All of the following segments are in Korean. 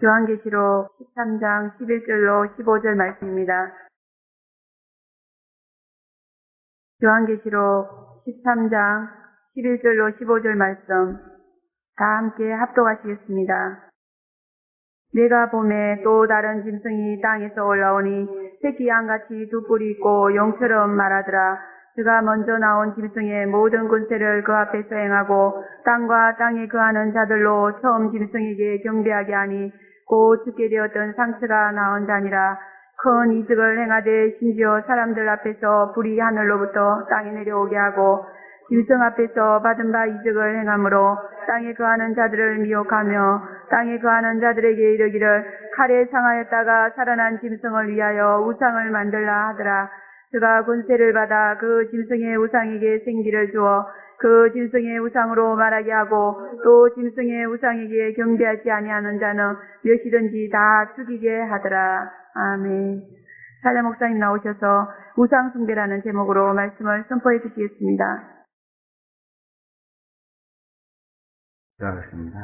요한계시록 13장 11절로 15절 말씀입니다. 요한계시록 13장 11절로 15절 말씀 다 함께 합독하시겠습니다. 내가 보매 또 다른 짐승이 땅에서 올라오니 새끼 양같이 두 뿔이 있고 용처럼 말하더라. 그가 먼저 나온 짐승의 모든 권세를 그 앞에서 행하고 땅과 땅에 거하는 자들로 처음 짐승에게 경배하게 하니 곧 죽게 되었던 상처가 나온 자니라. 큰 이적을 행하되 심지어 사람들 앞에서 불이 하늘로부터 땅에 내려오게 하고 짐승 앞에서 받은 바 이적을 행함으로 땅에 거하는 자들을 미혹하며 땅에 거하는 자들에게 이르기를 칼에 상하였다가 살아난 짐승을 위하여 우상을 만들라 하더라. 그가 권세를 받아 그 짐승의 우상에게 생기를 주어 그 짐승의 우상으로 말하게 하고 또 짐승의 우상에게 경배하지 아니하는 자는 몇이든지 다 죽이게 하더라. 아멘. 사자 목사님 나오셔서 우상숭배라는 제목으로 말씀을 선포해 주시겠습니다. 기도하겠습니다.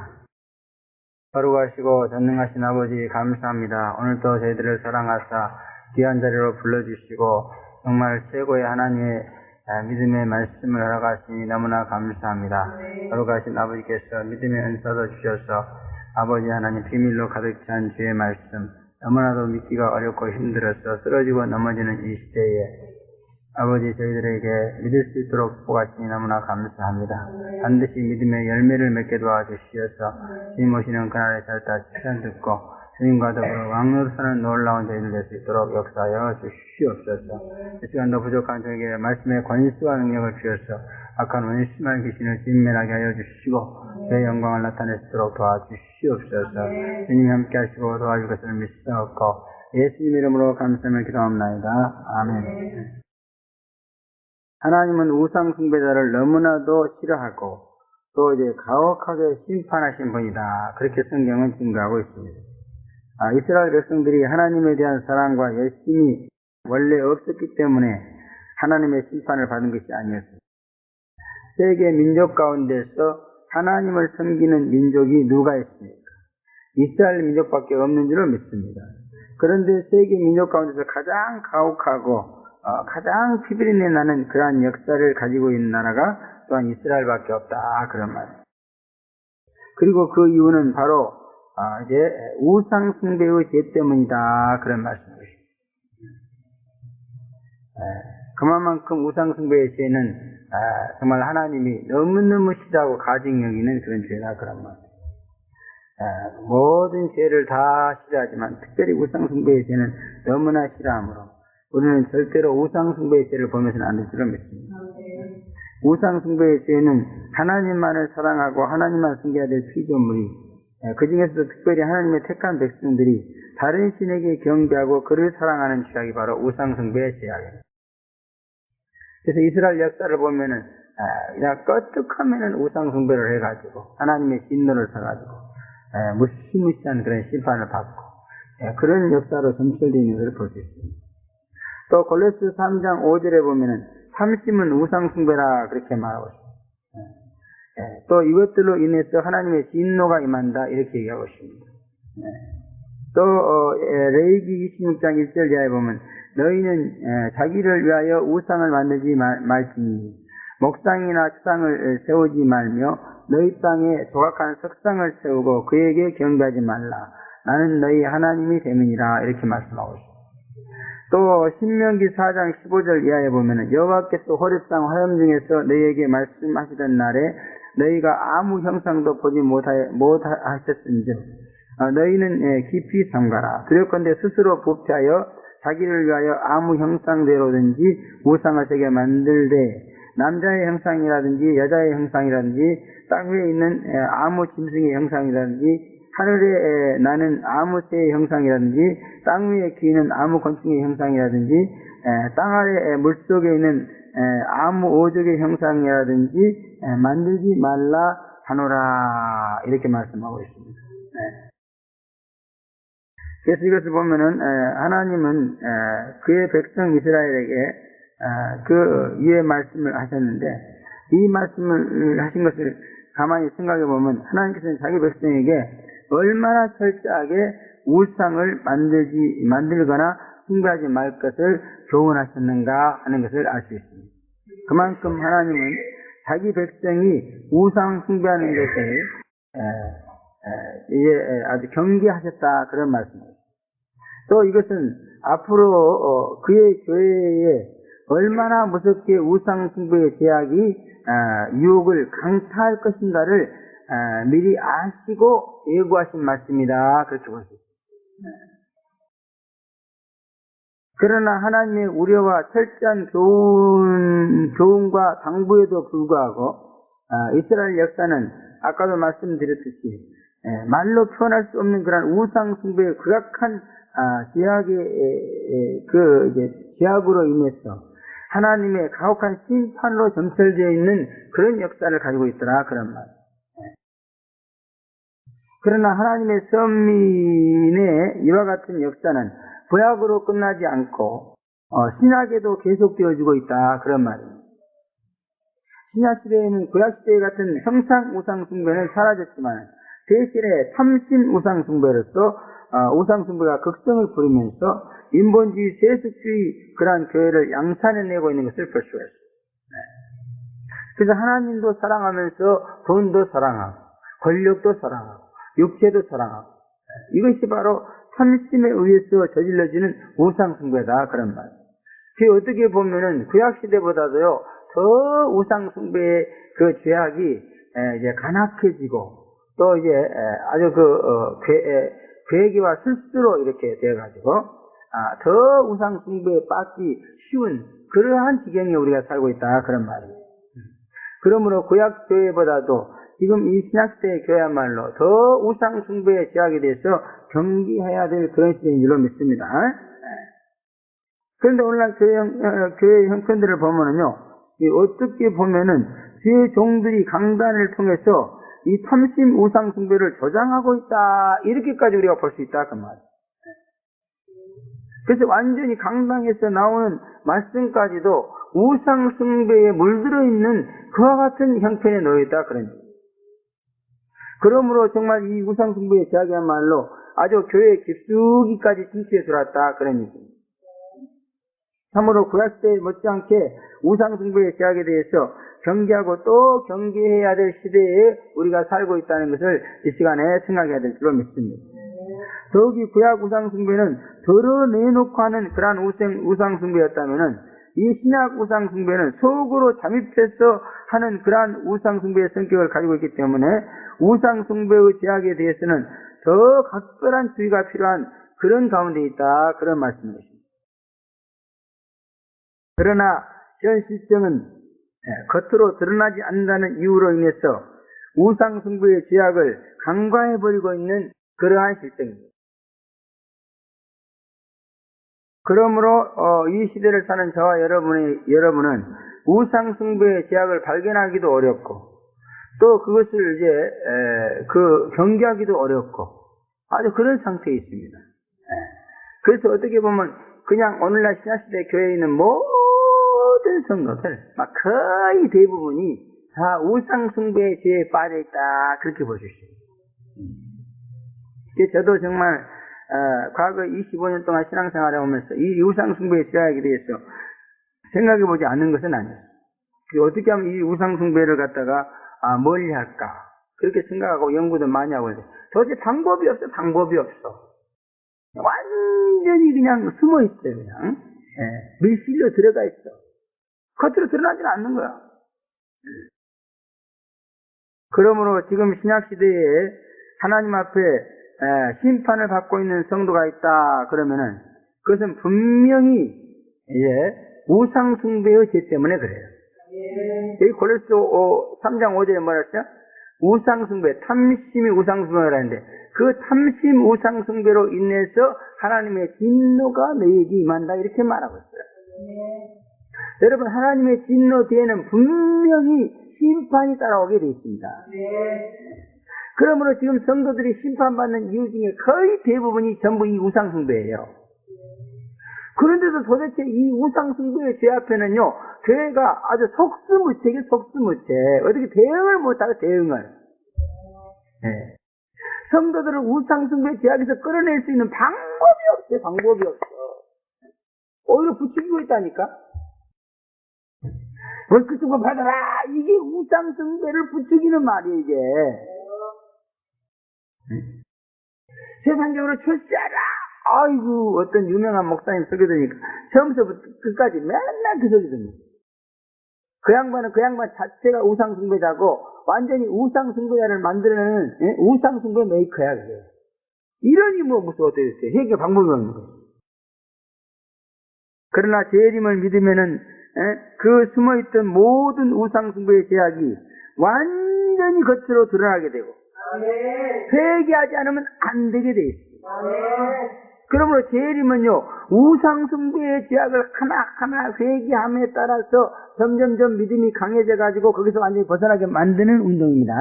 거룩하시고 전능하신 아버지 감사합니다. 오늘도 저희들을 사랑하사 귀한 자리로 불러주시고 정말 최고의 하나님의 믿음의 말씀을 허락하시니 너무나 감사합니다. 거룩하신 아버지께서 믿음의 은사도 주셔서 아버지 하나님 비밀로 가득 찬 주의 말씀 너무나도 믿기가 어렵고 힘들어서 쓰러지고 넘어지는 이 시대에 아버지 저희들에게 믿을 수 있도록 축복하시니 너무나 감사합니다. 반드시 믿음의 열매를 맺게 도와주시어서 주님 오시는 그날에 절다 칭찬 듣고 주님과 더불어 왕으로 사는 놀라운 저희들 될 수 있도록 역사하여 주시옵소서. 이 시간도 부족한 저에게 말씀의 권수와 능력을 주셔서 악한 원심한 귀신을 진멸하게 하여 주시고 내 영광을 나타내시도록 도와주시옵소서. 주님이 함께 하시고 도와줄 것을 믿사옵고 예수님 이름으로 감사하며 기도합나이다. 아멘. 하나님은 우상 숭배자를 너무나도 싫어하고 또 이제 가혹하게 심판하신 분이다. 그렇게 성경은 증거하고 있습니다. 이스라엘 백성들이 하나님에 대한 사랑과 열심이 원래 없었기 때문에 하나님의 심판을 받은 것이 아니었습니다. 세계 민족 가운데서 하나님을 섬기는 민족이 누가 있습니까? 이스라엘 민족밖에 없는 줄을 믿습니다. 그런데 세계 민족 가운데서 가장 가혹하고 가장 피비린내 나는 그러한 역사를 가지고 있는 나라가 또한 이스라엘밖에 없다. 그런 말이에요. 그리고 그 이유는 바로 이제 우상 숭배의 죄 때문이다. 그런 말씀이십니다. 그만큼 우상 숭배의 죄는 정말 하나님이 너무너무 싫어하고 가증 여기는 그런 죄다. 그런 말이에요. 모든 죄를 다 싫어하지만 특별히 우상 숭배의 죄는 너무나 싫어하므로 우리는 절대로 우상 숭배의 죄를 보면서는 안 될 줄을 믿습니다. 우상 숭배의 죄는 하나님만을 사랑하고 하나님만 섬겨야 될 피조물이 그 중에서도 특별히 하나님의 택한 백성들이 다른 신에게 경배하고 그를 사랑하는 죄악이 바로 우상 숭배의 죄악입니다. 그래서 이스라엘 역사를 보면은 그냥 껐득하면은 우상 숭배를 해가지고 하나님의 진노를 써가지고 무시무시한 그런 심판을 받고 그런 역사로 점철되어 있는 것을 볼 수 있습니다. 또 골로새 3장 5절에 보면은 삼심은 우상 숭배라 그렇게 말하고 있습니다. 또 이것들로 인해서 하나님의 진노가 임한다 이렇게 얘기하고 있습니다. 또 레위기 26장 1절 이하에 보면 너희는 자기를 위하여 우상을 만들지 말지니 목상이나 추상을 세우지 말며 너희 땅에 조각한 석상을 세우고 그에게 경배하지 말라. 나는 너희 하나님이 됨이니라 이렇게 말씀하고 있습니다. 또 신명기 4장 15절 이하에 보면 여호와께서 호렙산 화염 중에서 너희에게 말씀하시던 날에 너희가 아무 형상도 보지 못하셨은즉 너희는 깊이 삼가라. 두렵건대 스스로 부패하여 자기를 위하여 아무 형상대로든지 우상을 새겨 만들되 남자의 형상이라든지 여자의 형상이라든지 땅 위에 있는 아무 짐승의 형상이라든지 하늘에 나는 아무 새의 형상이라든지 땅 위에 기는 아무 곤충의 형상이라든지 땅 아래 물속에 있는 아무 오적의 형상이라든지 만들지 말라 하노라 이렇게 말씀하고 있습니다. 그래서 이것을 보면은 하나님은 그의 백성 이스라엘에게 그 위의 말씀을 하셨는데 이 말씀을 하신 것을 가만히 생각해 보면 하나님께서는 자기 백성에게 얼마나 철저하게 우상을 만들거나 숭배하지 말 것을 교훈하셨는가 하는 것을 알 수 있습니다. 그만큼 하나님은 자기 백성이 우상 숭배하는 것을 이제 아주 경계하셨다 그런 말씀입니다. 또 이것은 앞으로 그의 교회에 얼마나 무섭게 우상 숭배의 제약이 유혹을 강타할 것인가를 미리 아시고 예고하신 말씀이다 그렇게 볼 수 있습니다. 그러나 하나님의 우려와 철저한 교훈과 당부에도 불구하고 이스라엘 역사는 아까도 말씀드렸듯이 말로 표현할 수 없는 그런 우상 숭배의 극악한 제약으로 인해서 하나님의 가혹한 심판으로 점철되어 있는 그런 역사를 가지고 있더라 그런 말. 그러나 하나님의 선민의 이와 같은 역사는 구약으로 끝나지 않고 신약에도 계속되어지고 있다 그런 말입니다. 신약 시대에는 구약 시대 같은 형상 우상 숭배는 사라졌지만 대신에 참신 우상 숭배로서 우상 숭배가 극성을 부리면서 인본주의 세속주의 그러한 교회를 양산해내고 있는 것을 볼 수가 있습니다. 그래서 하나님도 사랑하면서 돈도 사랑하고 권력도 사랑하고 육체도 사랑하고 이것이 바로 참심에 의해서 저질러지는 우상 숭배다 그런 말. 그 어떻게 보면은 구약 시대보다도요 더 우상 숭배의 그 죄악이 이제 간악해지고 또 이제 아주 괴기와 실수로 이렇게 되어가지고 더 우상 숭배에 빠지기 쉬운 그러한 지경에 우리가 살고 있다 그런 말이에요. 그러므로 구약 교회보다도 지금 이 신약시대의 교회야말로 더 우상 숭배의 제약에 대해서 경계해야 될 그런 시대인 줄로 믿습니다. 그런데 오늘날 교회 형편들을 보면은요, 어떻게 보면은 주의 종들이 강단을 통해서 이 참심 우상 숭배를 조장하고 있다 이렇게까지 우리가 볼 수 있다 그 말이에요. 그래서 완전히 강당에서 나오는 말씀까지도 우상 숭배에 물들어 있는 그와 같은 형편에 놓여 있다 그런 얘기예요. 그러므로 정말 이 우상 숭배의 제약이야말로 아주 교회의 깊숙이까지 침투해 들어왔다 그런 얘기입니다. 참으로 구약시대에 못지않게 우상 숭배의 제약에 대해서 경계하고 또 경계해야 될 시대에 우리가 살고 있다는 것을 이 시간에 생각해야 될 줄로 믿습니다. 더욱이 구약 우상 숭배는 드러내놓고 하는 그러한 우상 숭배였다면은 이 신약 우상 숭배는 속으로 잠입해서 하는 그러한 우상 숭배의 성격을 가지고 있기 때문에 우상 숭배의 제약에 대해서는 더 각별한 주의가 필요한 그런 가운데 있다 그런 말씀이십니다. 그러나 현 실정은 겉으로 드러나지 않는다는 이유로 인해서 우상 숭배의 제약을 간과해버리고 있는 그러한 실정입니다. 그러므로 이 시대를 사는 저와 여러분은 우상 숭배의 제약을 발견하기도 어렵고 또 그것을 이제 경계하기도 어렵고 아주 그런 상태에 있습니다. 그래서 어떻게 보면 그냥 오늘날 신약시대 교회에 있는 모든 성도들 막 거의 대부분이 다 우상 숭배의 죄에 빠져 있다 그렇게 볼 수 있습니다. 저도 정말 과거 25년 동안 신앙생활을 하면서 이 우상 숭배의 제약에 대해서 생각해보지 않는 것은 아니에요. 어떻게 하면 이 우상 숭배를 갖다가 멀리 할까 그렇게 생각하고 연구도 많이 하고 있는데 도대체 방법이 없어. 완전히 그냥 숨어 있어요. 그냥 밀실로 들어가 있어. 겉으로 드러나지는 않는 거야. 그러므로 지금 신약시대에 하나님 앞에 심판을 받고 있는 성도가 있다 그러면은 그것은 분명히 우상 숭배의 죄 때문에 그래요. 여기 고린도서 3장 5절에 뭐라 했죠? 우상 숭배, 탐심이 우상 숭배라는데 그 탐심 우상 숭배로 인해서 하나님의 진노가 너희에게 임한다 이렇게 말하고 있어요. 여러분 하나님의 진노 뒤에는 분명히 심판이 따라오게 되어 있습니다. 그러므로 지금 성도들이 심판받는 이유 중에 거의 대부분이 전부 이 우상 숭배예요. 그런데도 도대체 이 우상 숭배의 죄 앞에는요, 교회가 아주 속수무책에 어떻게 대응을 못하고 대응을. 성도들을 우상숭배 제약에서 끌어낼 수 있는 방법이 없어요. 방법이 없어. 오히려 부추기고 있다니까. 월급 좀 받아라. 이게 우상숭배를 부추기는 말이에요, 이게. 세상적으로 출세하라. 아이고, 어떤 유명한 목사님 소개 들으니까 처음부터 끝까지 맨날 그 소리 듣는. 그 양반 자체가 우상숭배자고 완전히 우상숭배자를 만들어내는 우상숭배 메이커야, 그게. 이러니 무슨 어떻게 됐어요? 해결 방법이 없는 거예요. 그러나 재림을 믿으면은 그 숨어있던 모든 우상숭배의 제약이 완전히 겉으로 드러나게 되고 회개하지 않으면 안 되게 돼 있습니다. 그러므로 재림은요, 우상숭배의 제약을 하나하나 회개함에 따라서 점점점 믿음이 강해져 가지고 거기서 완전히 벗어나게 만드는 운동입니다.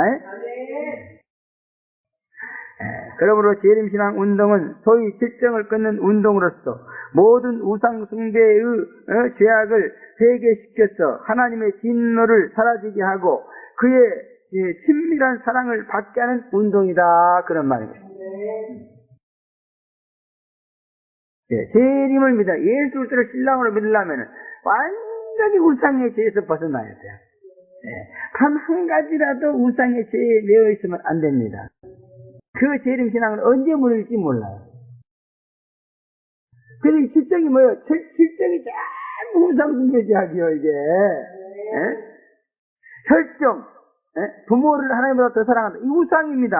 그러므로 재림신앙 운동은 소위 실정을 끊는 운동으로서 모든 우상숭배의 죄악을 회개시켜서 하나님의 진노를 사라지게 하고 그의 친밀한 사랑을 받게 하는 운동이다, 그런 말입니다. 재림을 믿어 예수 그리스도를 신랑으로 믿으려면 완전히 우상의 죄에서 벗어나야 돼요. 단 한 가지라도 우상의 죄에 매여 있으면 안 됩니다. 그 재림 신앙은 언제 무너질지 몰라요. 근데 이 실정이 뭐예요? 실정이 전부 우상숭배 제약이요, 이게. 혈정, 부모를 하나님보다 더 사랑한다. 이 우상입니다.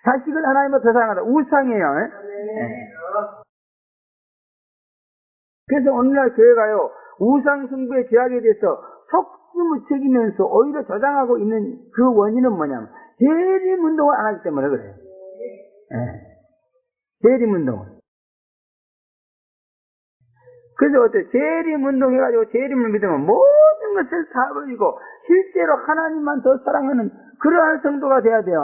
자식을 하나님보다 더 사랑한다. 우상이에요. 그래서 오늘날 교회가요, 우상숭배 제약에 대해서 속수무책이면서 오히려 저장하고 있는 그 원인은 뭐냐면 재림 운동을 안 하기 때문에 그래요. 재림 운동을. 그래서 어때요? 재림 운동 해가지고 재림을 믿으면 모든 것을 다 버리고 실제로 하나님만 더 사랑하는 그러한 성도가 돼야 돼요.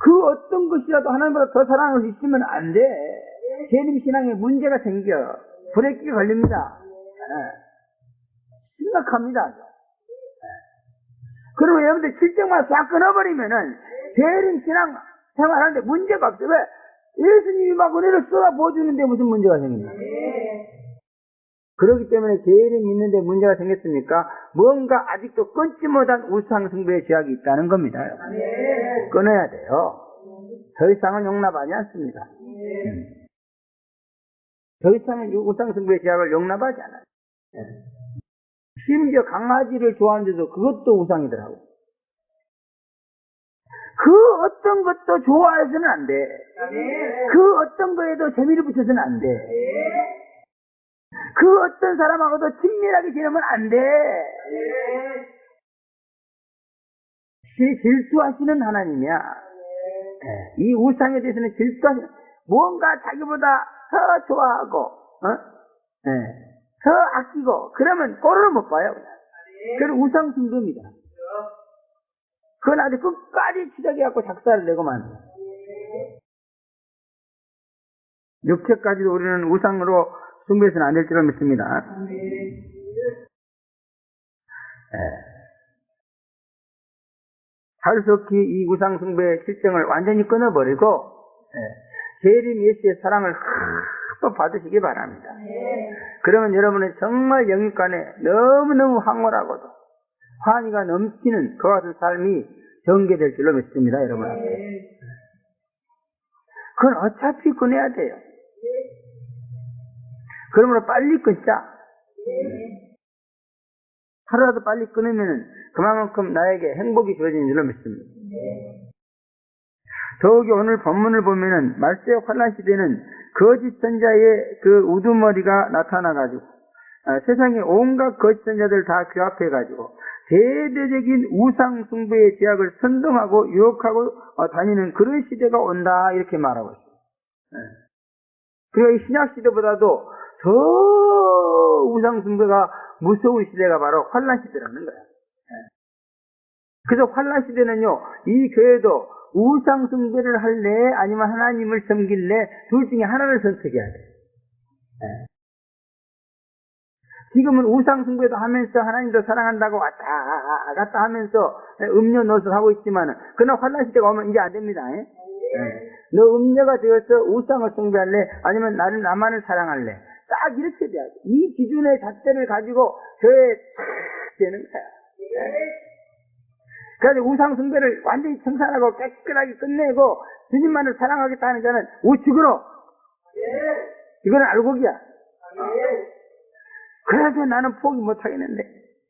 그 어떤 것이라도 하나님보다 더 사랑할 수 있으면 안 돼. 재림 신앙에 문제가 생겨. 브레이크가 걸립니다. 심각합니다. 그리고 여러분들 실정만 싹 끊어버리면은 재림 신앙 생활하는데 문제가 없어요. 왜? 예수님이 막 은혜를 쏟아 부어주는데 무슨 문제가 생깁니까? 그렇기 때문에 재림 믿는데 문제가 생겼으니까 뭔가 아직도 끊지 못한 우상숭배의 죄악이 있다는 겁니다. 끊어야 돼요. 더 이상은 용납하지 않습니다. 더 이상은 우상숭배의 죄악을 용납하지 않아요. 심지어 강아지를 좋아하는데도 그것도 우상이더라고. 그 어떤 것도 좋아해서는 안 돼. 그 어떤 거에도 재미를 붙여서는 안 돼. 그 어떤 사람하고도 친밀하게 지내면 안 돼. 질투하시는 하나님이야. 이 우상에 대해서는 질투하시는, 뭔가 자기보다 더 좋아하고, 더 아끼고, 그러면 꼴을 못 봐요. 그건 우상숭배입니다. 그건 아주 끝까지 치닫게갖고 작사를 내고만. 육체까지도 우리는 우상으로 숭배해서는 안 될 줄로 믿습니다. 하루속히 이 우상 숭배의 실정을 완전히 끊어버리고 재림 예수의 사랑을 흠뻑 받으시기 바랍니다. 그러면 여러분은 정말 영육간에 너무너무 황홀하고도 환희가 넘치는 그와 같은 삶이 전개될 줄로 믿습니다, 여러분한테. 그건 어차피 끊어야 돼요. 그러므로 빨리 끊자. 하루라도 빨리 끊으면 그만큼 나에게 행복이 주어지는 줄로 믿습니다. 더욱이 오늘 본문을 보면은 말세의 환란 시대는 거짓 선자의 그 우두머리가 나타나가지고 세상의 온갖 거짓 선자들 다 규합해가지고 대대적인 우상 숭배의 제약을 선동하고 유혹하고 다니는 그런 시대가 온다, 이렇게 말하고 있어요. 그리고 이 신약 시대보다도 더 우상 숭배가 무서운 시대가 바로 환란 시대라는 거예요. 그래서 환란 시대는요, 이 교회도 우상 숭배를 할래 아니면 하나님을 섬길래 둘 중에 하나를 선택해야 돼. 지금은 우상숭배도 하면서 하나님도 사랑한다고 왔다 갔다 하면서 음료 노릇을 하고 있지만, 그러나 환난 시대가 오면 이제 안 됩니다. 너 음료가 되어서 우상을 숭배할래? 아니면 나만을 사랑할래? 딱 이렇게 돼야 돼. 이 기준의 잣대를 가지고 교회에 탁 되는 거야. 그래서 우상숭배를 완전히 청산하고 깨끗하게 끝내고 주님만을 사랑하겠다 하는 자는 우측으로. 이거는 알곡이야. 그래서 나는 포기 못하겠는데.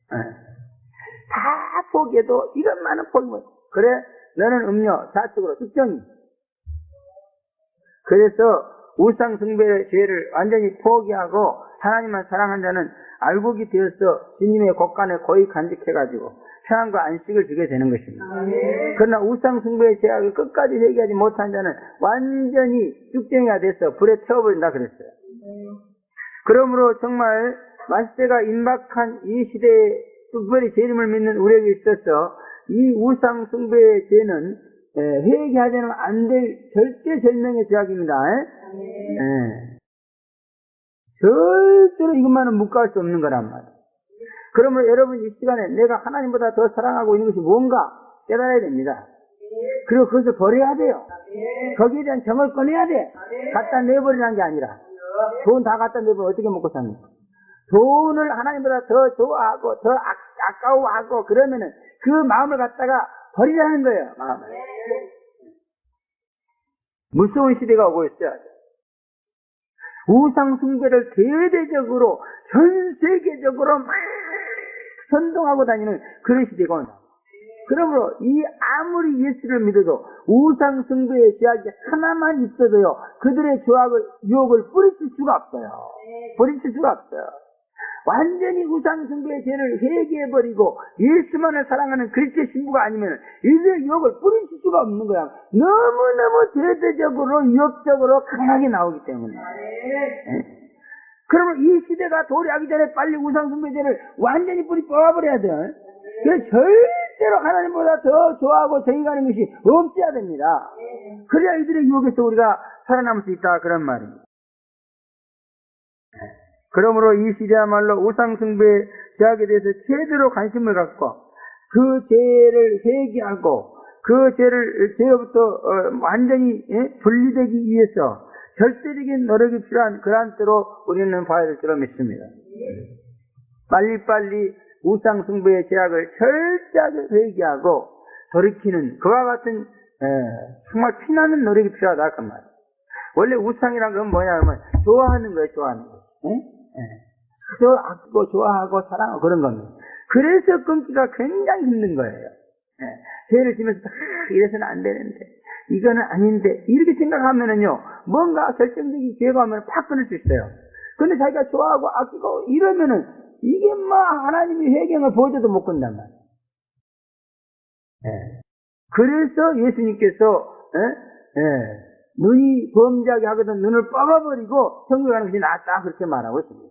다 포기해도 이것만은 포기 못해. 그래, 너는 음료 좌측으로 특정이. 그래서 우상숭배의 죄를 완전히 포기하고 하나님만 사랑한 자는 알곡이 되어서 주님의 곳간에 고이 간직해가지고 평안과 안식을 주게 되는 것입니다. 그러나 우상숭배의 죄악을 끝까지 회개하지 못한 자는 완전히 쭉정이가 돼서 불에 태워버린다 그랬어요. 그러므로 정말 말세가 임박한 이 시대에 특별히 재림을 믿는 우리에게 있어서 이 우상숭배의 죄는 회개하지는 안 될 절대절명의 죄악입니다. 절대로 이것만은 묵과할 수 없는 거란 말이에요. 그러므로 여러분 이 시간에 내가 하나님보다 더 사랑하고 있는 것이 뭔가 깨달아야 됩니다. 그리고 그것을 버려야 돼요. 거기에 대한 정을 꺼내야 돼. 갖다 내버리라는 게 아니라. 돈 다 갖다 내버리면 어떻게 먹고 삽니까? 돈을 하나님보다 더 좋아하고 더 아까워하고 그러면은 그 마음을 갖다가 버리라는 거예요. 마음을. 무서운 시대가 오고 있어요. 우상숭배를 대대적으로 전 세계적으로 막 선동하고 다니는 그런 시대가 온다. 그러므로 이 아무리 예수를 믿어도 우상숭배의 죄악이 하나만 있어도요, 그들의 유혹을 뿌리칠 수가 없어요. 뿌리칠 수가 없어요. 완전히 우상숭배의 죄를 회개해버리고 예수만을 사랑하는 그리스도의 신부가 아니면 이들의 유혹을 뿌리칠 수가 없는 거야. 너무너무 대대적으로 유혹적으로 강하게 나오기 때문에. 그러면 이 시대가 도래하기 전에 빨리 우상숭배 죄를 완전히 뿌리 뽑아버려야 돼요. 그래서 절대로 하나님보다 더 좋아하고 정의 가는 것이 없어야 됩니다. 그래야 이들의 유혹에서 우리가 살아남을 수 있다 그런 말입니다. 그러므로 이 시대야말로 우상숭배의 죄악에 대해서 제대로 관심을 갖고 그 죄를 회개하고 그 죄로부터 완전히 분리되기 위해서 절대적인 노력이 필요한 그러한 때로 우리는 봐야 될 줄로 믿습니다. 빨리빨리 우상숭배의 죄악을 철저하게 회개하고 돌이키는 그와 같은 정말 피나는 노력이 필요하다 그 말이에요. 원래 우상이란 건 뭐냐 하면 좋아하는 거예요. 좋아하는 거. 아끼고 좋아하고 사랑하고 그런 겁니다. 그래서 끊기가 굉장히 힘든 거예요. 죄를 지면서 이래서는 안 되는데 이거는 아닌데 이렇게 생각하면은요 뭔가 결정적인 죄가 오면 팍 끊을 수 있어요. 근데 자기가 좋아하고 아끼고 이러면은 이게 뭐 하나님이 회경을 보여줘도 못 끊는단 말이에요. 그래서 예수님께서 눈이 범죄하게 하거든 눈을 뽑아버리고 천국에 가는 것이 낫다 그렇게 말하고 있습니다.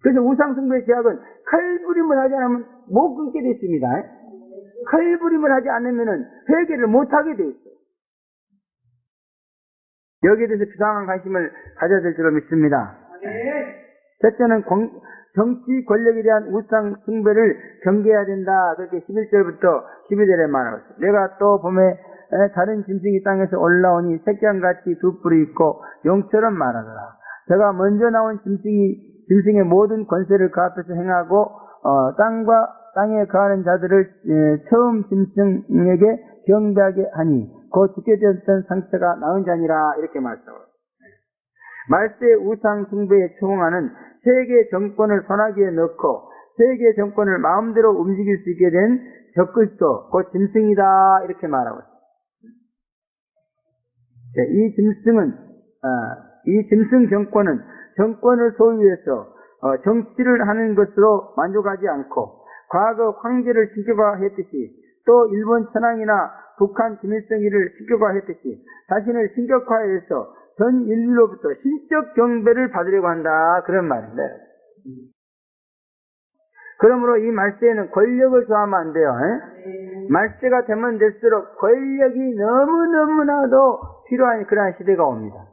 그래서 우상숭배의 죄악은 칼부림을 하지 않으면 못 끊게 되어 있습니다. 칼부림을 하지 않으면 회개를 못하게 되어 있어요. 여기에 대해서 부당한 관심을 가져야 될 줄로 믿습니다. 첫째는 정치 권력에 대한 우상숭배를 경계해야 된다. 그렇게 11절부터 12절에 말하고 있어요. 내가 또 봄에 다른 짐승이 땅에서 올라오니 색양같이 두 뿔이 있고 용처럼 말하더라. 제가 먼저 나온 짐승의 모든 권세를 그 앞에서 행하고 땅에 거하는 자들을 처음 짐승에게 경배하게 하니 곧 죽게 되었던 상처가 나은 자니라 이렇게 말씀합니다. 말세 우상숭배에 초홍하는 세계 정권을 손아귀에 넣고 세계 정권을 마음대로 움직일 수 있게 된 적그리스도 곧 짐승이다 이렇게 말하고 있습니다. 이 짐승 정권은 정권을 소유해서 정치를 하는 것으로 만족하지 않고 과거 황제를 신격화했듯이 또 일본 천황이나 북한 김일성이를 신격화했듯이 자신을 신격화해서 전 인류로부터 신적 경배를 받으려고 한다 그런 말인데, 그러므로 이 말세에는 권력을 좋아하면 안 돼요. 말세가 되면 될수록 권력이 너무너무나도 필요한 그러한 시대가 옵니다.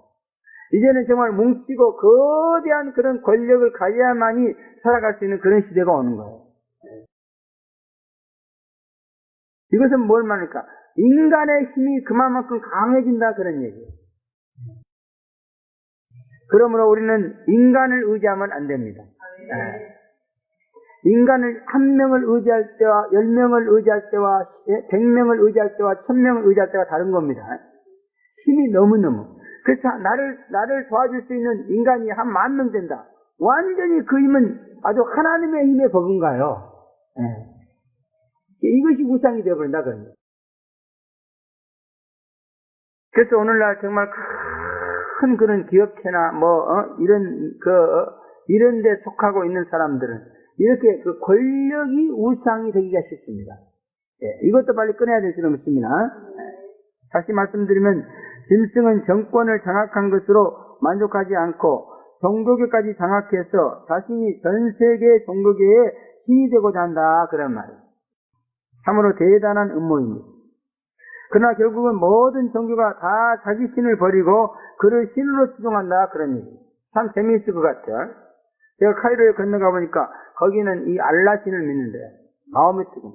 이제는 정말 뭉치고 거대한 그런 권력을 가져야만이 살아갈 수 있는 그런 시대가 오는 거예요. 이것은 뭘 말합니까? 인간의 힘이 그만큼 강해진다 그런 얘기예요. 그러므로 우리는 인간을 의지하면 안 됩니다. 인간을 한 명을 의지할 때와 10명을 의지할 때와 100명을 의지할 때와 1000명을 의지할 때가 다른 겁니다. 힘이 너무너무. 그래서 나를 도와줄 수 있는 인간이 한 10,000명 된다. 완전히 그 힘은 아주 하나님의 힘에 버금가요. 이것이 우상이 되어버린다 그런 거예요. 그래서 오늘날 정말 큰 그런 기업체나 이런 데 속하고 있는 사람들은 이렇게 그 권력이 우상이 되기가 쉽습니다. 이것도 빨리 끊어야 될 줄은 믿습니다. 다시 말씀드리면 짐승은 정권을 장악한 것으로 만족하지 않고 종교계까지 장악해서 자신이 전 세계 종교계의 신이 되고자 한다 그런 말이에요. 참으로 대단한 음모입니다. 그러나 결국은 모든 종교가 다 자기 신을 버리고 그를 신으로 추종한다 그런 얘기예요. 참 재미있을 것 같아요. 제가 카이로에 건너가 보니까 거기는 이 알라 신을 믿는데요. 마호메트군.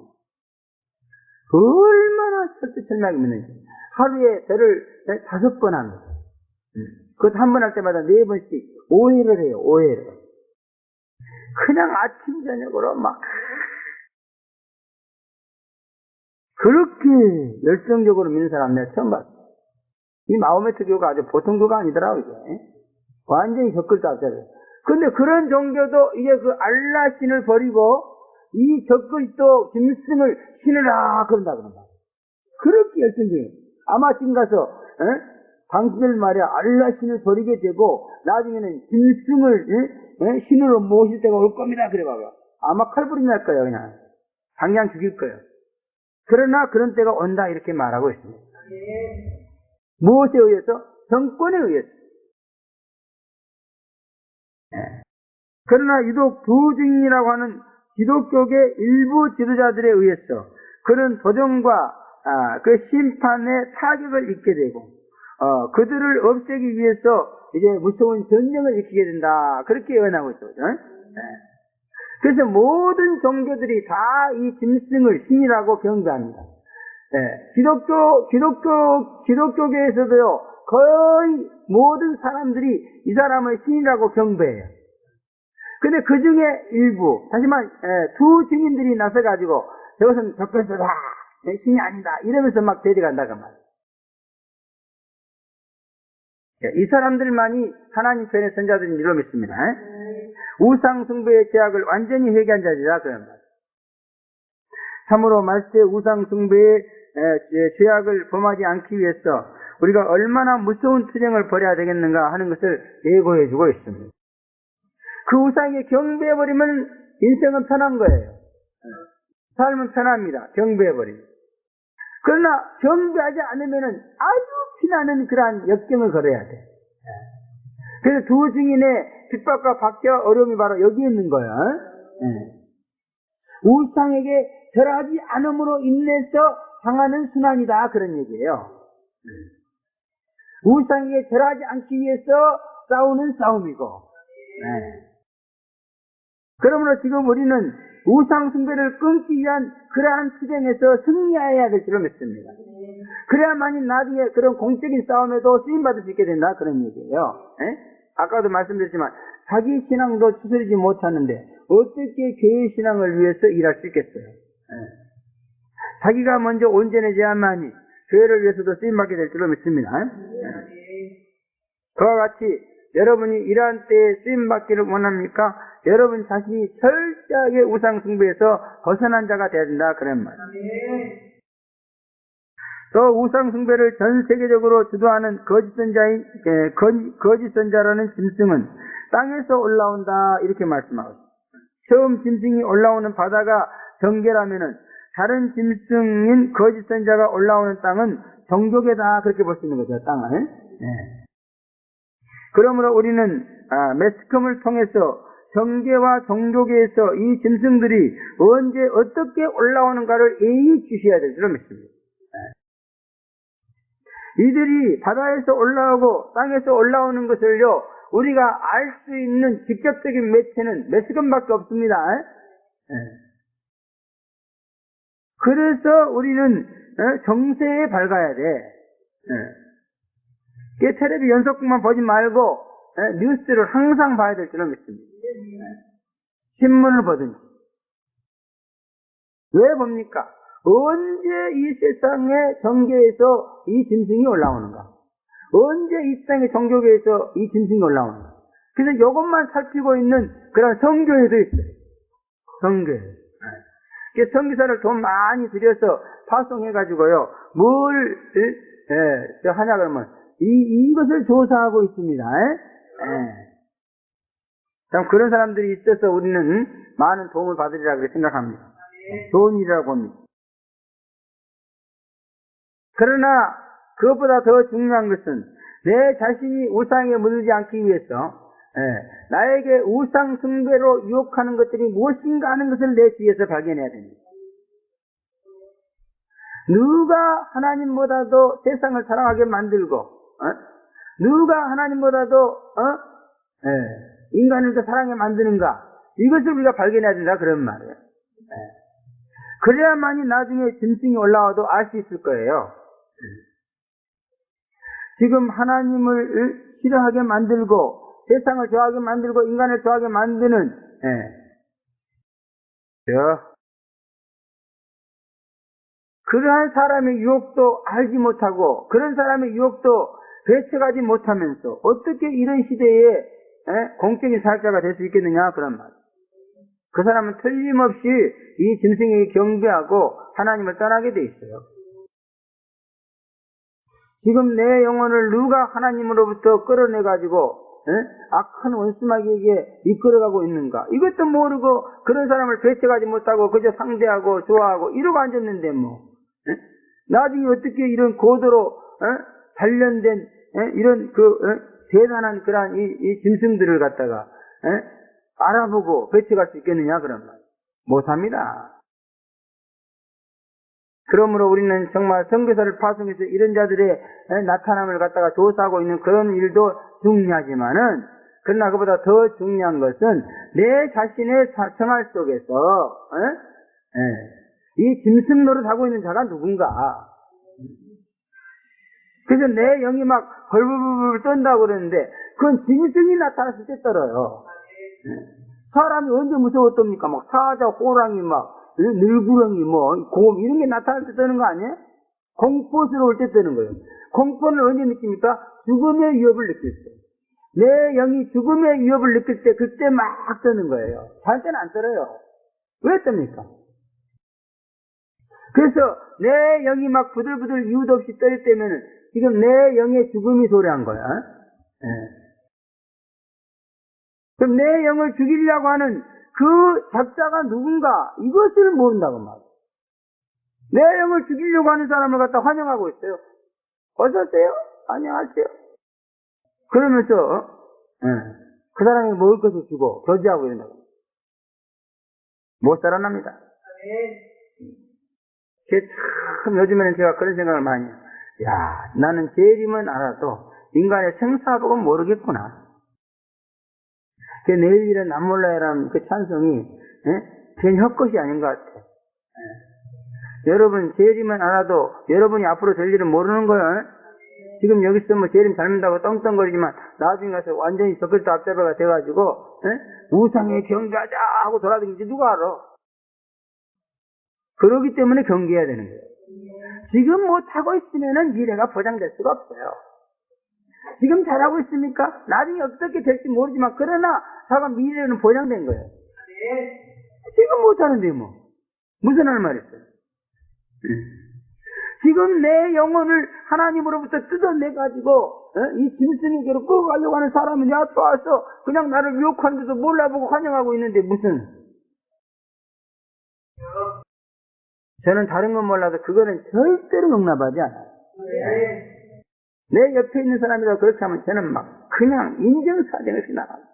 얼마나 철두철미하게 믿는지. 하루에 절을 5번 합니다. 그것도 한 번 할 때마다 4번씩 오해를 해요. 오해를. 그냥 아침 저녁으로 막 그렇게 열정적으로 믿는 사람 내가 처음 봤어요. 이 마호메트 교가 아주 보통 교가 아니더라고요. 이게. 완전히 적글자 앞자리에요. 근데 그런 종교도 이제 그 알라 신을 버리고 이 적글도 짐승을 신으라 그런다 그런 거예요. 그렇게 열정적이에요. 아마 지금 가서 당신들 말이야 알라 신을 버리게 되고 나중에는 짐승을 신으로 모실 때가 올 겁니다. 그래 봐요. 아마 칼부림 날 거예요. 그냥 당장 죽일 거예요. 그러나 그런 때가 온다 이렇게 말하고 있습니다. 무엇에 의해서? 정권에 의해서. 그러나 유독 부증인이라고 하는 기독교계 일부 지도자들에 의해서 그런 도전과 그 심판의 타격을 입게 되고 그들을 없애기 위해서 이제 무서운 전쟁을 일으키게 된다. 그렇게 예언하고 있어요. 그래서 모든 종교들이 다 이 짐승을 신이라고 경배합니다. 기독교계에서도요, 거의 모든 사람들이 이 사람을 신이라고 경배해요. 근데 그 중에 일부, 하지만 두 증인들이 나서가지고 저것은 적그리스도다, 신이 아니다 이러면서 막 데려간다고 말이에요. 이 사람들만이 하나님 편의 선자들인 줄로 믿습니다. 우상 숭배의 죄악을 완전히 회개한 자들이라 그런 말이에요. 참으로 말세 우상 숭배의 죄악을 범하지 않기 위해서 우리가 얼마나 무서운 투쟁을 벌여야 되겠는가 하는 것을 예고해 주고 있습니다. 그 우상에 경배해버리면 인생은 편한 거예요. 삶은 편합니다. 경배해버리면. 그러나 경배하지 않으면 아주 피나는 그러한 역경을 걸어야 돼. 그래서 두 증인의 핍박과 박해와 어려움이 바로 여기 있는 거예요. 우상에게 절하지 않음으로 인해서 당하는 순환이다 그런 얘기예요. 우상에게 절하지 않기 위해서 싸우는 싸움이고 그러므로 지금 우리는 우상 숭배를 끊기 위한 그러한 투쟁에서 승리해야 될 줄로 믿습니다. 그래야만이 나중에 그런 공적인 싸움에도 쓰임받을 수 있게 된다 그런 얘기예요. 아까도 말씀드렸지만 자기 신앙도 추스리지 못하는데 어떻게 교회 신앙을 위해서 일할 수 있겠어요? 자기가 먼저 온전해져야만이 교회를 위해서도 쓰임받게 될 줄로 믿습니다. 그와 같이 여러분이 이러한 때에 쓰임받기를 원합니까? 여러분 자신이 철저하게 우상 숭배에서 벗어난 자가 되어야 된다 그런 말이에요. 또 우상 숭배를 전 세계적으로 주도하는 거짓 선자라는 짐승은 땅에서 올라온다 이렇게 말씀하고 있습니다. 처음 짐승이 올라오는 바다가 정결하면은 다른 짐승인 거짓 선자가 올라오는 땅은 정교계다 그렇게 볼 수 있는 거죠. 땅을. 그러므로 우리는 매스컴을 통해서 정계와 종교계에서 이 짐승들이 언제 어떻게 올라오는가를 예의 주셔야 될 줄로 믿습니다. 이들이 바다에서 올라오고 땅에서 올라오는 것을요, 우리가 알 수 있는 직접적인 매체는 메스건밖에 없습니다. 그래서 우리는 정세에 밝아야 돼. 텔레비 연속극만 보지 말고 뉴스를 항상 봐야 될 줄로 믿습니다. 신문을 보든지. 왜 봅니까? 언제 이 세상의 정계에서 이 짐승이 올라오는가? 언제 이 세상의 종교계에서 이 짐승이 올라오는가? 그래서 이것만 살피고 있는 그런 성교회도 있어요. 성교회. 선교사를 돈 많이 들여서 파송해가지고요, 뭘 하냐 그러면 이것을 조사하고 있습니다. 참 그런 사람들이 있어서 우리는 많은 도움을 받으리라 그렇게 생각합니다. 좋은 일이라고 봅니다. 그러나 그것보다 더 중요한 것은 내 자신이 우상에 물들지 않기 위해서 나에게 우상 숭배로 유혹하는 것들이 무엇인가 하는 것을 내 뒤에서 발견해야 됩니다. 누가 하나님보다도 세상을 사랑하게 만들고 누가 하나님보다도 인간을 더 사랑하게 만드는가, 이것을 우리가 발견해야 된다 그런 말이에요. 그래야만이 나중에 짐승이 올라와도 알 수 있을 거예요. 지금 하나님을 싫어하게 만들고 세상을 좋아하게 만들고 인간을 좋아하게 만드는 그러한 사람의 유혹도 알지 못하고 그런 사람의 유혹도 배척하지 못하면서 어떻게 이런 시대에 공적인 사역자가 될 수 있겠느냐 그런 말. 그 사람은 틀림없이 이 짐승에게 경배하고 하나님을 떠나게 돼 있어요. 지금 내 영혼을 누가 하나님으로부터 끌어내가지고 악한 원수마귀에게 이끌어가고 있는가, 이것도 모르고 그런 사람을 배척하지 못하고 그저 상대하고 좋아하고 이러고 앉았는데 나중에 어떻게 이런 고도로 단련된 이런 대단한 그러한 이 짐승들을 갖다가 알아보고 배척할 수 있겠느냐 그런 말. 못합니다. 그러므로 우리는 정말 선교사를 파송해서 이런 자들의 나타남을 갖다가 조사하고 있는 그런 일도 중요하지만은, 그러나 그보다 더 중요한 것은 내 자신의 생활 속에서 이 짐승 노릇하고 있는 자가 누군가. 그래서 내 영이 막 벌벌벌 떤다고 그러는데 그건 짐승이 나타났을 때 떨어요. 사람이 언제 무서웠답니까? 막 사자, 호랑이, 막 늘구렁이, 곰 이런 게 나타날 때 뜨는 거 아니에요? 공포스러울 때 뜨는 거예요. 공포는 언제 느낍니까? 죽음의 위협을 느낄 때. 내 영이 죽음의 위협을 느낄 때 그때 막 뜨는 거예요. 잘 때는 안 떨어요. 왜 뜹니까? 그래서 내 영이 막 부들부들 이유도 없이 떨 때면은 지금 내 영의 죽음이 도래한 거야. 그럼 내 영을 죽이려고 하는 그 작자가 누군가, 이것을 모른다고 말이에요. 내 영을 죽이려고 하는 사람을 갖다 환영하고 있어요. 어서오세요? 안녕하세요. 그러면서 그 사람이 먹을 것을 주고 교제하고 이런다고. 못 살아납니다. 참 요즘에는 제가 그런 생각을 많이 해요. 야, 나는 재림은 알아도 인간의 생사복은 모르겠구나. 내일 일은 안 몰라요라는 그 찬송이 괜히 헛것이 아닌 것 같아요. 여러분 재림은 알아도 여러분이 앞으로 될 일은 모르는 거예요. 지금 여기서 재림 닮는다고 떵떵거리지만 나중에 가서 완전히 저글도 앞잡아가 돼가지고 우상에 경배하자 하고 돌아다니지 누가 알아. 그러기 때문에 경계해야 되는 거예요. 지금 못하고 있으면은 미래가 보장될 수가 없어요. 지금 잘하고 있습니까? 나중에 어떻게 될지 모르지만 그러나 자가 미래는 보장된 거예요. 지금 못하는데 무슨 할 말 있어요? 지금 내 영혼을 하나님으로부터 뜯어내가지고 이 짐승에게로 끌어가려고 하는 사람이 내 앞에 와서 그냥 나를 유혹하는데도 몰라보고 환영하고 있는데 무슨. 저는 다른 건 몰라도 그거는 절대로 용납하지 않아요. 내 옆에 있는 사람이라고 그렇게 하면 저는 막 그냥 인정사정을 나갑니다.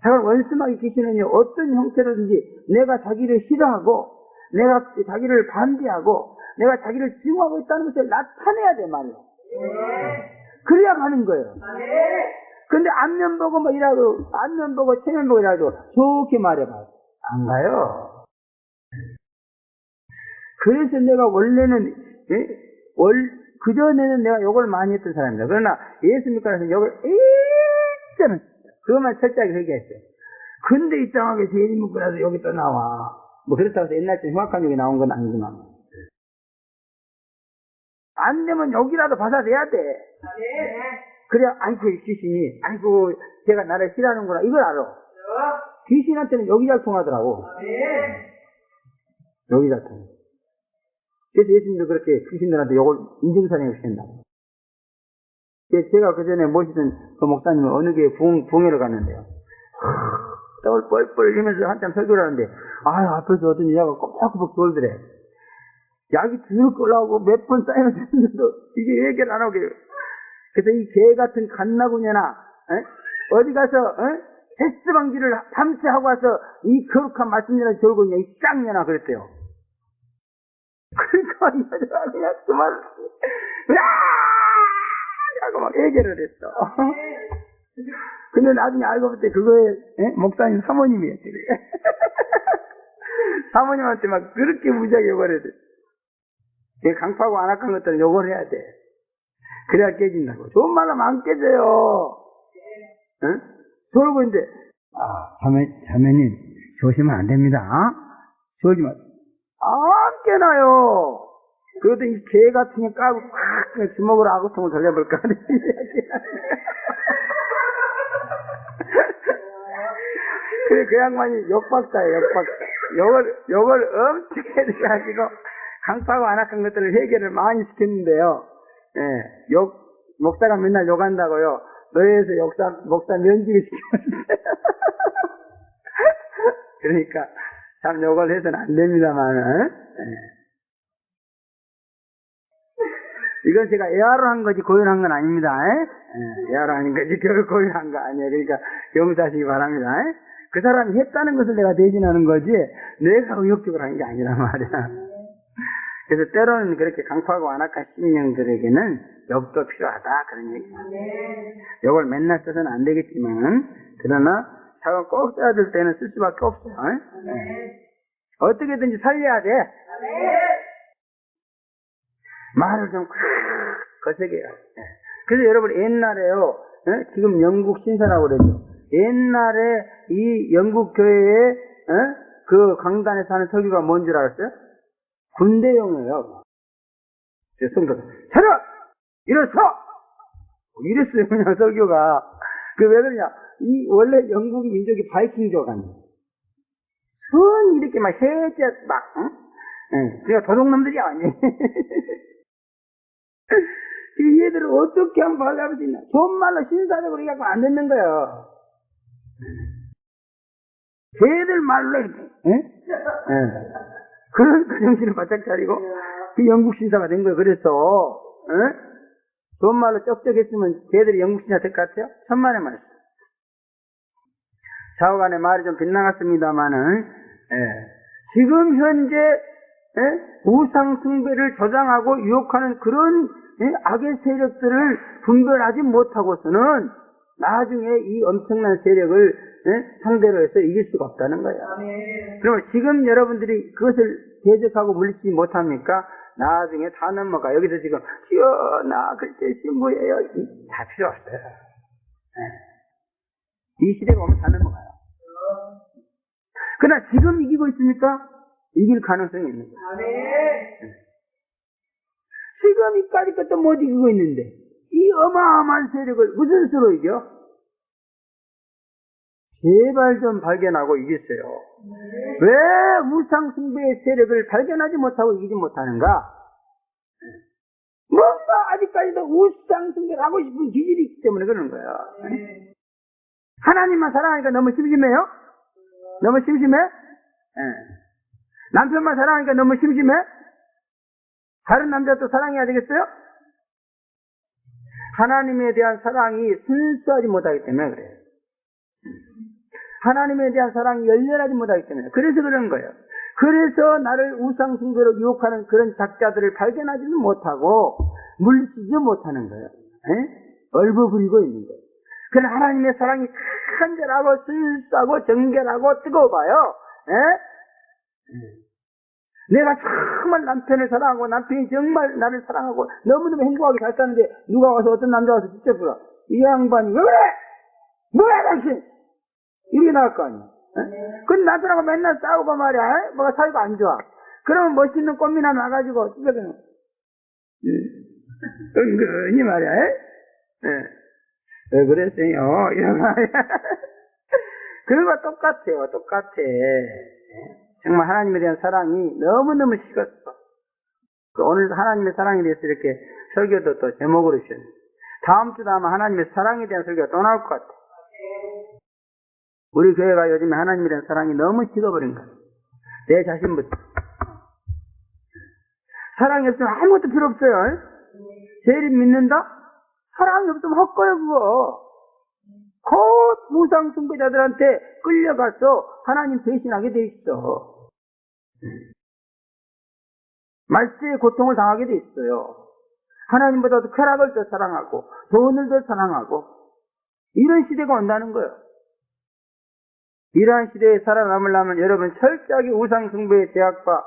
자가 원수마귀 귀신은요, 어떤 형태로든지 내가 자기를 싫어하고 내가 자기를 반대하고 내가 자기를 증오하고 있다는 것을 나타내야 돼 말이에요. 그래야 가는 거예요. 근데 앞면 보고 뭐 이라도, 앞면 보고 체면 보고 이라도 좋게 말해봐. 안 가요. 그래서 내가 원래는, 그전에는 내가 욕을 많이 했던 사람이다. 그러나 예수 믿고 나서 욕을 일단은 그것만 철저하게 회개했어요. 근데 이상하게 예수 믿고 나서 욕이 또 나와. 뭐 그렇다고 해서 옛날처럼 흉악한 욕이 나온 건 아니지만. 안 되면 욕이라도 받아내야 돼. 그래야, 아이고, 귀신이, 아이고, 걔가 나를 싫어하는구나. 이걸 알아. 귀신한테는 욕이 잘 통하더라고. 욕이 잘 통해. 그래서 예수님도 그렇게 귀신들한테 욕을 인증사령을 시킨다고. 제가 그 전에 모시던 그 목사님은 어느 교회 부흥회를 갔는데요. 땀을 뻘뻘 흘리면서 한참 설교를 하는데, 앞에서 어떤 여자가 꼬박꼬박 돌더래. 약이 쭉 올라오고 몇 번 쌓여졌는데도 이게 해결 안 하고. 그래서 이 개 같은 갓나구녀나, 어디 가서, 헬스 방지를 밤새 하고 와서 이 거룩한 말씀이나 졸고 있냐, 이 쌍년아, 그랬대요. 그러니까 이 여자가 그냥 그 말을, 하고 막 해결을 했어. 근데 나중에 알고 봤더니 그거에, 목사님 사모님이었지. 사모님한테 막 그렇게 무지하게 욕을 해야 돼. 강파하고 안 악한 것들은 욕을 해야 돼. 그래야 깨진다고. 좋은 말 하면 안 깨져요. 응? 저러고 있는데, 자매님, 조심하면 안 됩니다. 조심하. 안 깨나요. 그것도 이 개 같은 게 까고 팍 주먹으로 아구통을 돌려볼까. 그래, 그 양반이 욕박사예요, 욕박사. 욕을 엄청 해가지고, 강파하고 안 악한 것들을 해결을 많이 시켰는데요. 목사가 맨날 욕한다고요. 너희에서 목사 면직을 시켰는데. 그러니까, 참 욕을 해서는 안 됩니다만은. 이건 제가 애화로 한 거지 고연한 건 아닙니다. 애화로 하는 거지 결국 고연한 거 아니에요. 그러니까 용서하시기 바랍니다. 그 사람이 했다는 것을 내가 대신하는 거지 내가 의욕적으로 한 게 아니란 말이야. 그래서 때로는 그렇게 강파하고 안악한 신령들에게는 욕도 필요하다 그런 얘기입니다. 욕을 맨날 써서는 안 되겠지만 그러나 자가 꼭 써야 될 때는 쓸 수밖에 없어요. 어떻게든지 살려야 돼. 말을 좀 거세게 해요. 그래서 여러분 옛날에요, 지금 영국 신사라고 그러죠. 옛날에 이 영국 교회에 그 강단에서 하는 설교가 뭔 줄 알았어요? 군대용이에요. 성도들 차려! 일어서! 이랬어요 그냥 설교가. 그 왜 그러냐, 이 원래 영국 민족이 바이킹족 아니에요. 순 이렇게 막 해제 막 그러니까 도둑놈들이 아니에요. 얘들을 어떻게 하면 발잡을 수 있나? 좋은 말로 신사적으로 해갖고 안 듣는 거예요. 걔들 말로 이렇게, 그러니까 정신을 바짝 차리고, 그 영국 신사가 된 거예요. 그래서, 좋은 말로 쩍쩍했으면 걔들이 영국 신사 될 것 같아요? 천만의 말씀. 좌우간의 말이 좀 빗나갔습니다만은, 지금 현재, 우상숭배를 조장하고 유혹하는 그런 악의 세력들을 분별하지 못하고서는 나중에 이 엄청난 세력을 상대로 해서 이길 수가 없다는 거예요. 그러면 지금 여러분들이 그것을 대적하고 물리치지 못합니까? 나중에 다 넘어가. 여기서 지금 시원하 글쎄 뭐예요? 다 필요 없어요. 이 시대가 오면 다 넘어가요. 그러나 지금 이기고 있습니까? 이길 가능성이 있는 거예요. 지금 이까지 것도 못 이기고 있는데 이 어마어마한 세력을 무슨 수로 이겨? 제발 좀 발견하고 이겼어요. 왜 우상숭배의 세력을 발견하지 못하고 이기지 못하는가? 뭔가 아직까지도 우상숭배를 하고 싶은 기질이 있기 때문에 그러는 거예요. 하나님만 사랑하니까 너무 심심해요? 너무 심심해? 남편만 사랑하니까 너무 심심해? 다른 남자도 사랑해야 되겠어요? 하나님에 대한 사랑이 순수하지 못하기 때문에 그래요. 하나님에 대한 사랑이 열렬하지 못하기 때문에 그래서 그런 거예요. 그래서 나를 우상숭배로 유혹하는 그런 작자들을 발견하지는 못하고 물리치지 못하는 거예요. 얼버무리고 있는 거예요. 그러나 하나님의 사랑이 간절하고 순수하고 정결하고 뜨거워봐요. 내가 정말 남편을 사랑하고 남편이 정말 나를 사랑하고 너무너무 행복하게 잘 사는데 누가 와서 어떤 남자 와서 직접 물어. 이 양반이 왜 그래? 뭐야 당신? 이렇게 나올 거 아니야. 근데 남편하고 맨날 싸우고 말이야. 뭐가 사이가 안 좋아. 그러면 멋있는 꽃미남 와가지고 찢어지는 은근히 말이야. 왜 그랬어요? 이런 말이야. 그런 거 똑같아요. 똑같아. 정말 하나님에 대한 사랑이 너무너무 식었어. 오늘 하나님의 사랑에 대해서 이렇게 설교도 또 제목으로 주셨네. 다음 주도 아마 하나님의 사랑에 대한 설교가 또 나올 것 같아. 우리 교회가 요즘에 하나님에 대한 사랑이 너무 식어버린 거야. 내 자신부터. 사랑이 없으면 아무것도 필요 없어요. 죄를 믿는다? 사랑이 없으면 헛거예요, 그거. 곧 우상 숭배자들한테 끌려가서 하나님 배신하게 돼 있어. 말세의 고통을 당하게 돼 있어요. 하나님보다도 쾌락을 더 사랑하고 돈을 더 사랑하고 이런 시대가 온다는 거예요. 이러한 시대에 살아남으려면 여러분 철저하게 우상 숭배의 제약과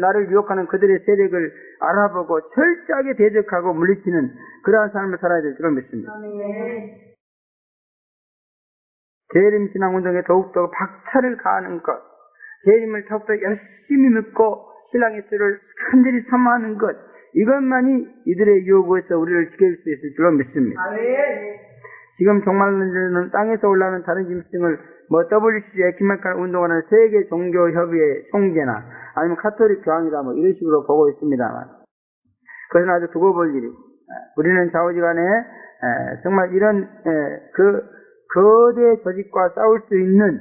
나를 유혹하는 그들의 세력을 알아보고 철저하게 대적하고 물리치는 그러한 삶을 살아야 될 줄로 믿습니다. 재림 신앙운동에 더욱더 박차를 가하는 것, 재림을 더욱더 열심히 믿고 신랑의 수를 간절히 사모하는 것, 이것만이 이들의 유혹에서 우리를 지킬 수 있을 줄로 믿습니다. 지금 종말론자는 땅에서 올라오는 다른 짐승을 WCC 에큐메니컬 운동하는 세계 종교 협의회 총재나 아니면 카톨릭 교황이다 이런 식으로 보고 있습니다만, 그것은 아주 두고 볼 일이. 우리는 좌우지간에 정말 이런 거대 조직과 싸울 수 있는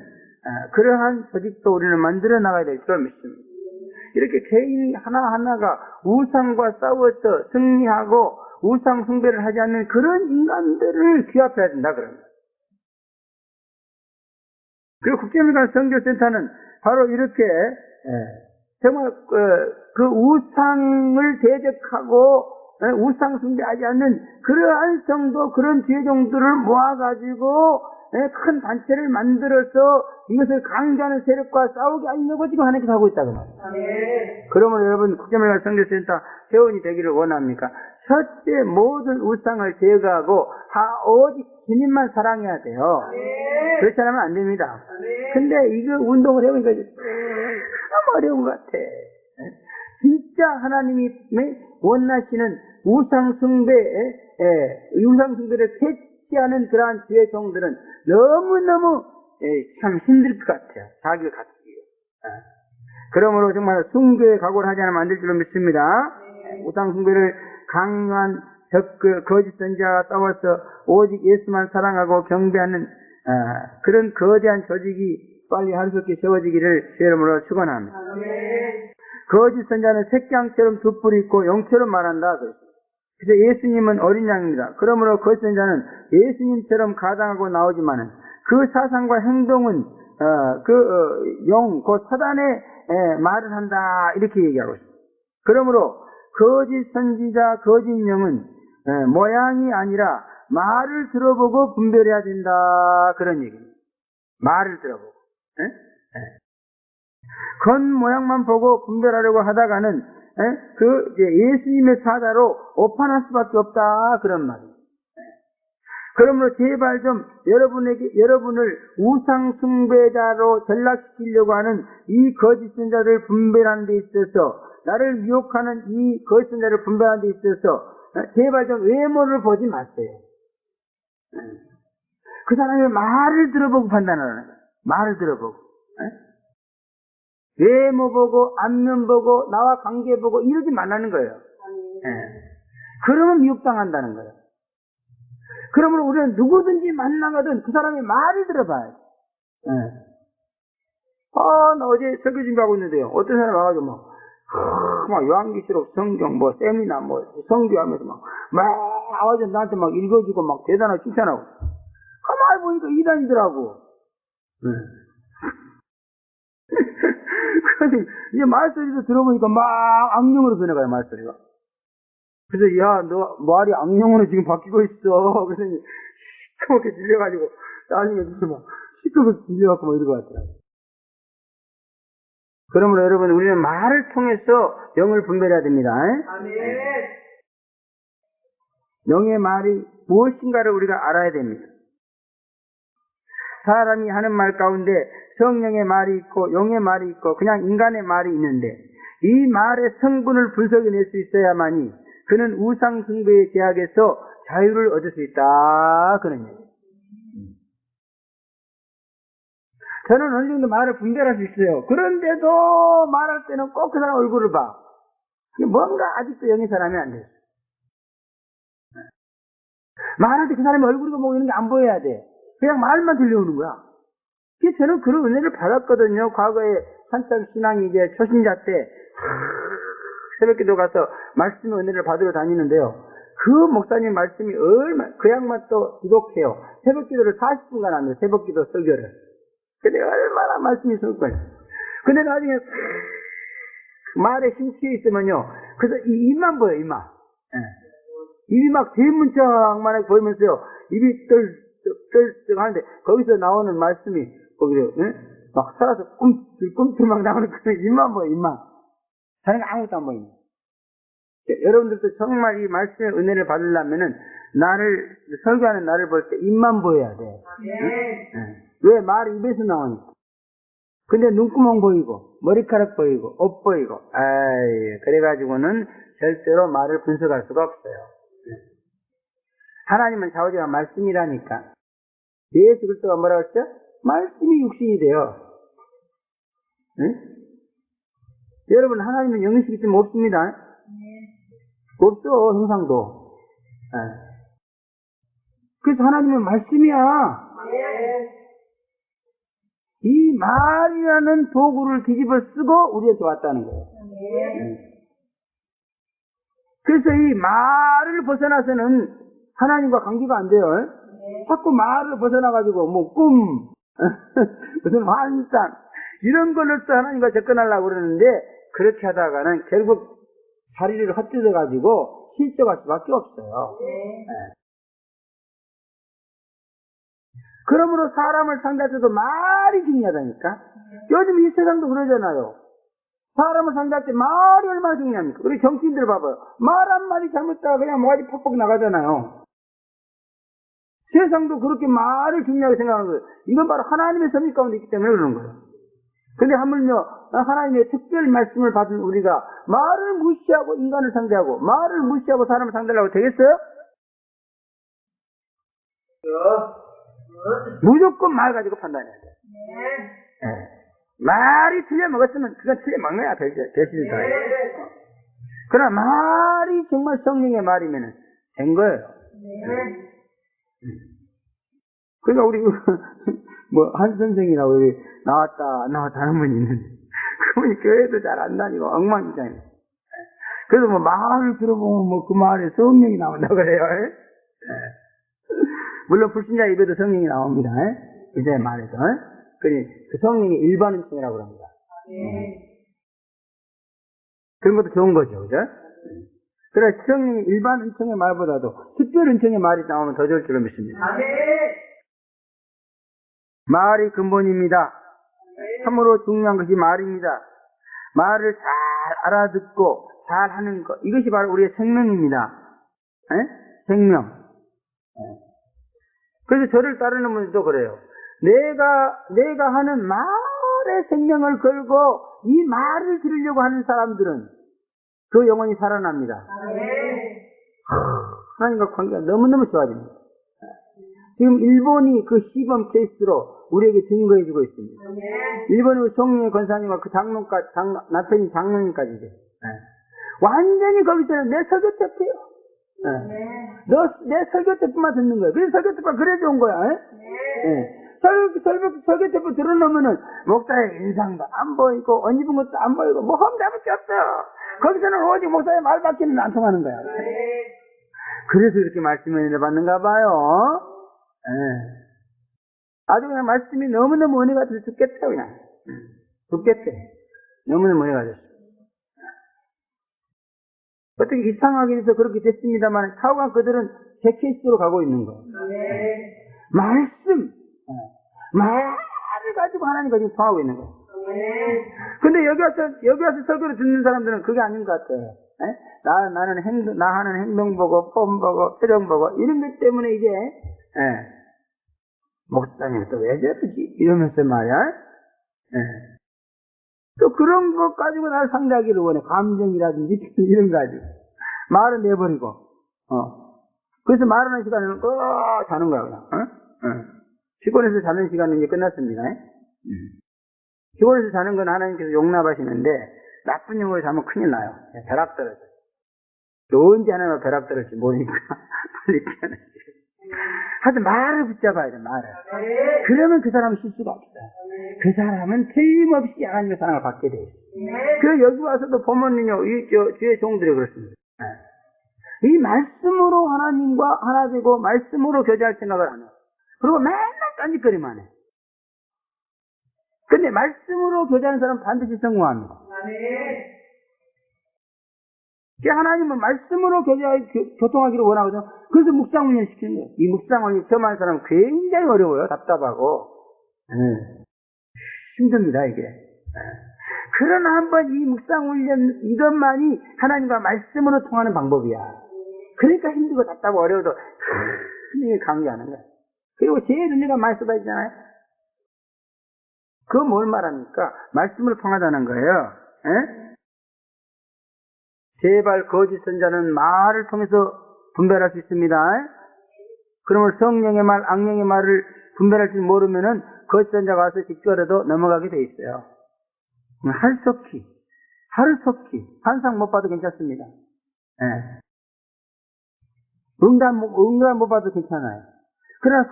그러한 조직도 우리는 만들어 나가야 될 줄 믿습니다. 이렇게 개인 하나하나가 우상과 싸워서 승리하고 우상 숭배를 하지 않는 그런 인간들을 규합해야 된다 그럽니다. 그리고 국제민간 선교센터는 바로 이렇게 정말 그 우상을 대적하고 우상 숭배하지 않는 그러한 성도, 그런 죄종들을 모아가지고 큰 단체를 만들어서 이것을 강조하는 세력과 싸우게 하려고 지금 하나님께서 하고 있다고 말이에요. 그러면 여러분 국제민간 선교센터 회원이 되기를 원합니까? 첫째, 모든 우상을 제거하고 오직 주님만 사랑해야 돼요. 그렇지 않으면 안 됩니다. 근데 이거 운동을 해보니까 너무 어려운 것 같아. 진짜 하나님이 원하시는 우상숭배를 퇴치하는 그러한 주의 종들은 너무너무 참 힘들 것 같아요. 자기를 갖추기가. 그러므로 정말 숭배의 각오를 하지 않으면 안 될 줄로 믿습니다. 우상숭배를 강요한 거짓 선지자와 싸워서 오직 예수만 사랑하고 경배하는 그런 거대한 조직이 빨리 하루속히 세워지기를 주의 이름으로 축원합니다. 거짓 선지자는 색양처럼 두 뿔이 있고 용처럼 말한다. 그래서 예수님은 어린 양입니다. 그러므로 거짓 선지자는 예수님처럼 가장하고 나오지만은 그 사상과 행동은 곧 사단의 말을 한다 이렇게 얘기하고 있습니다. 그러므로 거짓 선지자, 거짓 영은 모양이 아니라 말을 들어보고 분별해야 된다 그런 얘기입니다. 말을 들어보고 겉모양만 보고 분별하려고 하다가는 예수님의 사자로 오판할 수밖에 없다 그런 말입니다. 그러므로 제발 좀 여러분을 우상숭배자로 전락시키려고 하는 이 거짓 선자를 분별하는 데 있어서, 나를 유혹하는 이 거짓 선자를 분별하는 데 있어서 제발 좀 외모를 보지 마세요. 그 사람의 말을 들어보고 판단하는 거예요. 말을 들어보고. 외모 보고, 안면 보고, 나와 관계 보고 이러지 말라는 거예요. 그러면 미혹당한다는 거예요. 그러므로 우리는 누구든지 만나거든 그 사람의 말을 들어봐요. 나 어제 설교 준비하고 있는데요. 어떤 사람이 와가지고 막 요한계시록 성경 세미나 성교하면서 막 와가지고 나한테 막 읽어주고 막 대단하게 칭찬하고. 가만히 보니까 이단이더라고. 그래서 이제 말소리도 들어보니까 막 악령으로 변해가요, 말소리가. 그래서, 야, 너 말이 악령으로 지금 바뀌고 있어. 그랬더니, 시커멓게 질려가지고, 나중에 무슨 막, 시커멓게 질려갖고 뭐 이러고 왔더라고. 그러므로 여러분, 우리는 말을 통해서 영을 분별해야 됩니다. 아멘. 영의 말이 무엇인가를 우리가 알아야 됩니다. 사람이 하는 말 가운데 성령의 말이 있고 영의 말이 있고 그냥 인간의 말이 있는데 이 말의 성분을 분석해낼 수 있어야만이 그는 우상 숭배의 제약에서 자유를 얻을 수 있다. 그런 얘기예요. 저는 어느 정도 말을 분별할 수 있어요. 그런데도 말할 때는 꼭 그 사람 얼굴을 봐. 뭔가 아직도 영의 사람이 안 됐어. 말할 때 그 사람의 얼굴이고 뭐 이런 게 안 보여야 돼. 그냥 말만 들려오는 거야. 그래서 저는 그런 은혜를 받았거든요. 과거에 한참 신앙이 이제 초신자 때 새벽기도 가서 말씀의 은혜를 받으러 다니는데요. 그 목사님 말씀이 그 양반 또 지독해요. 새벽기도를 40분간 합니다. 새벽기도 설교를. 근데 얼마나 말씀이 있을 거예요. 근데 나중에 말에 심취해 있으면요. 그래서 이 입만 보여요, 입만. 입이 막 대문짝만하게 보이면서요. 입이 떨떡 하는데 거기서 나오는 말씀이 거기서 막 살아서 꿈틀 막 나오는 그 입만 보여, 입만. 다른 거 아무것도 안 보입니다. 여러분들도 정말 이 말씀의 은혜를 받으려면은 설교하는 나를 볼 때 입만 보여야 돼. 왜? 말이 입에서 나오니까. 근데 눈구멍 보이고, 머리카락 보이고, 옷 보이고, 그래가지고는 절대로 말을 분석할 수가 없어요. 하나님은 좌우지간 말씀이라니까. 예수 그리스도가 뭐라고 했죠? 말씀이 육신이 돼요. 여러분, 하나님은 영이시기 있으면 없습니다. 없어, 형상도. 그래서 하나님은 말씀이야. 이 말이라는 도구를 뒤집어 쓰고 우리한테 왔다는 거예요. 그래서 이 말을 벗어나서는 하나님과 관계가 안 돼요. 자꾸 말을 벗어나가지고 뭐 꿈, 무슨 환상 이런 걸로 또 하나님과 접근하려고 그러는데 그렇게 하다가는 결국 자리를 헛뜯어가지고 실족할 수밖에 없어요. 그러므로 사람을 상대할 때도 말이 중요하다니까. 요즘 이 세상도 그러잖아요. 사람을 상대할 때 말이 얼마나 중요합니까? 우리 정치인들 봐봐요. 말 한마디 잘못하다가 그냥 뭐가지 퍽퍽 나가잖아요. 세상도 그렇게 말을 중요하게 생각하는 거예요. 이건 바로 하나님의 섭리 가운데 있기 때문에 그러는 거예요. 근데 하물며 하나님의 특별 말씀을 받은 우리가 말을 무시하고 인간을 상대하고 말을 무시하고 사람을 상대하려고 되겠어요? 무조건 말 가지고 판단해야 돼. 말이 틀려먹었으면 그건 틀려먹는 거야. 대신을 다. 그러나 말이 정말 성령의 말이면 된 거예요. 그러니까 우리 한 선생이라고 여기 나왔다 안 나왔다 하는 분이 있는데 그분이 교회도 잘 안 다니고 엉망이잖아요. 그래서 뭐 말을 들어보면 뭐 그 말에 성령이 나온다 그래요. 물론 불신자 입에도 성령이 나옵니다. 이제 말에서. 그 성령의 일반 은총이라고 합니다. 그런 것도 좋은 거죠. 그죠? 그래, 성령의 일반 은총의 말보다도 특별 은총의 말이 나오면 더 좋을 줄로 믿습니다. 말이 근본입니다. 참으로 중요한 것이 말입니다. 말을 잘 알아듣고 잘 하는 것. 이것이 바로 우리의 생명입니다. 생명. 그래서 저를 따르는 분들도 그래요. 내가 하는 말에 생명을 걸고 이 말을 들으려고 하는 사람들은 그 영혼이 살아납니다. 하나님과 관계가 너무너무 좋아집니다. 지금 일본이 그 시범 케이스로 우리에게 증거해주고 있습니다. 일본의 송영의 권사님과 그 남편이 장로님까지 완전히 거기서는 내 설교 때문에요. 내 설교 때뿐만 듣는 거예요. 그래서 설교 때뿐만 그래 좋은 거야. 설교 때뿐 들어놓으면은 목사의 인상도 안 보이고 옷 입은 것도 안 보이고 뭐 험잡을 게 없어요. 거기서는 오직 목사의 말밖에는 안 통하는 거야. 그래서 이렇게 말씀을 받는가 봐요. 아주 그냥 말씀이 너무너무 은혜가 돼서 죽겠다 그냥. 죽겠대. 너무너무 은혜가 됐어. 어떻게 이상하게 해서 그렇게 됐습니다만 사후간 그들은 제 케이스로 가고 있는 거예요. 말씀, 말을 가지고 하나님과 지금 통하고 있는 거예요. 근데 여기 와서 설교를 듣는 사람들은 그게 아닌 것 같아. 나 하는 행동 보고, 폼 보고, 표정 보고, 이런 것 때문에 이제, 목사님 또 왜 저러지? 이러면서 말이야. 또 그런 것 가지고 나를 상대하기를 원해. 감정이라든지 이런 거 가지고. 말을 내버리고, 그래서 말하는 시간에는 꼭 자는 거야, 그냥. 피곤해서 자는 시간은 이제 끝났습니다. 피곤해서 자는 건 하나님께서 용납하시는데, 나쁜 용어로 자면 큰일 나요. 벼락 떨어져. 언제 하나님과 벼락 떨어질지 모르니까, 빨리 피하는. 하여튼 말을 붙잡아야 돼, 말을. 그러면 그 사람은 실수가 없어요. 그 사람은 틀림없이 하나님의 사랑을 받게 돼요. 그 여기 와서도 보면요, 주의 종들이 그렇습니다. 이 말씀으로 하나님과 하나 되고, 말씀으로 교제할 생각을 안 해요. 그리고 맨날 딴짓거리만 해. 근데 말씀으로 교제하는 사람은 반드시 성공합니다. 하나님은 말씀으로 교통하기를 원하거든요. 그래서 묵상훈련 시키는 거예요. 이 묵상훈련 처음 하는 사람은 굉장히 어려워요. 답답하고. 힘듭니다, 이게. 그러나 한번 이 묵상훈련, 이것만이 하나님과 말씀으로 통하는 방법이야. 그러니까 힘들고 답답하고 어려워도 하나님이 강조하는 거예요. 그리고 제일 은혜가 많이 쏟아지잖아요. 그거 뭘 말합니까? 말씀으로 통하다는 거예요. 제발 거짓 선자는 말을 통해서 분별할 수 있습니다. 그러면 성령의 말, 악령의 말을 분별할 줄 모르면은 거짓 선자가 와서 직거래도 넘어가게 돼 있어요. 하루속히 환상 못 봐도 괜찮습니다. 응답 못 봐도 괜찮아요. 그러나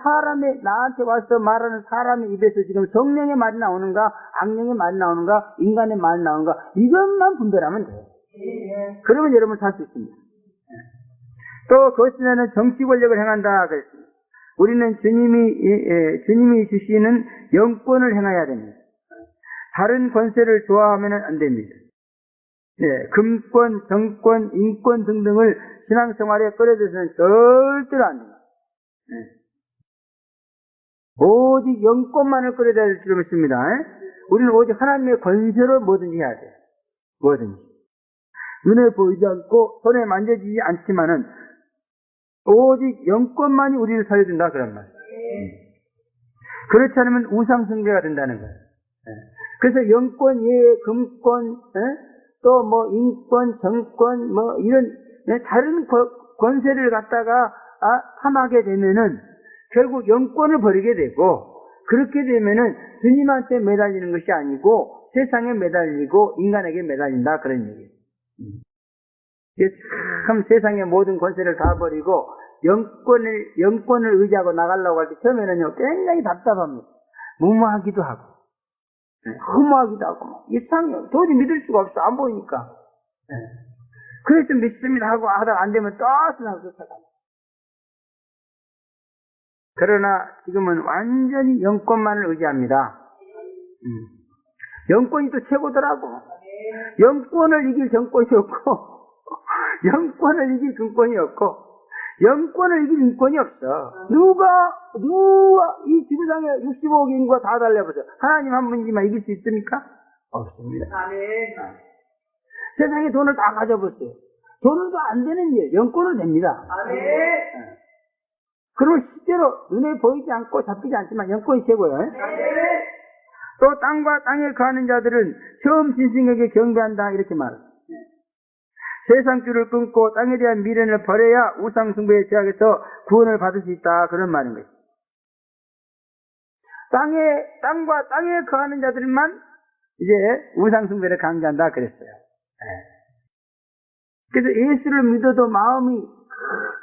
나한테 와서 말하는 사람의 입에서 지금 성령의 말이 나오는가, 악령의 말이 나오는가, 인간의 말이 나오는가, 이것만 분별하면 돼요. 그러면 여러분 살 수 있습니다. 또 거짓말은 정치 권력을 행한다 그랬습니다. 우리는 주님이 주시는 영권을 행해야 됩니다. 다른 권세를 좋아하면 안 됩니다. 금권, 정권, 인권 등등을 신앙생활에 끌어들여서는 절대로 안 됩니다. 오직 영권만을 끌어들여야 될 줄 믿습니다. 우리는 오직 하나님의 권세로 뭐든지 해야 돼요. 뭐든지. 눈에 보이지 않고 손에 만져지지 않지만은 오직 영권만이 우리를 살려준다 그런 말. 그렇지 않으면 우상숭배가 된다는 거예요. 그래서 영권, 금권, 또 뭐 인권, 정권, 뭐 이런 다른 권세를 갖다가 탐하게 되면은 결국 영권을 버리게 되고, 그렇게 되면은 주님한테 매달리는 것이 아니고 세상에 매달리고 인간에게 매달린다 그런 얘기예요. 참 세상의 모든 권세를 다 버리고 영권을 의지하고 나가려고 할 때 처음에는요 굉장히 답답합니다. 무모하기도 하고 허무하기도 하고 이상해요. 도저히 믿을 수가 없어. 안 보이니까. 그래서 믿습니다 하고 하다가 안 되면 또 쫓아가요. 그러나 지금은 완전히 영권만을 의지합니다. 영권이 또 최고더라고. 영권을 이길 정권이 없고 영권을 이길 정권이 없고 영권을 이길 인권이 없어. 누가 이 지구상에 65억 인구가 다 달려보세요. 하나님 한 분이지만 이길 수 있습니까? 없습니다. 세상에 돈을 다 가져보세요. 돈으로 안 되는 일, 영권은 됩니다. 그러면 실제로 눈에 보이지 않고 잡히지 않지만 영권이 최고예요. 또 땅과 땅에 거하는 자들은 처음 짐승에게 경배한다 이렇게 말해요. 세상줄을 끊고 땅에 대한 미련을 버려야 우상숭배의 죄악에서 구원을 받을 수 있다 그런 말인 거예요. 땅과 땅에 거하는 자들만 이제 우상숭배를 강조한다 그랬어요. 그래서 예수를 믿어도 마음이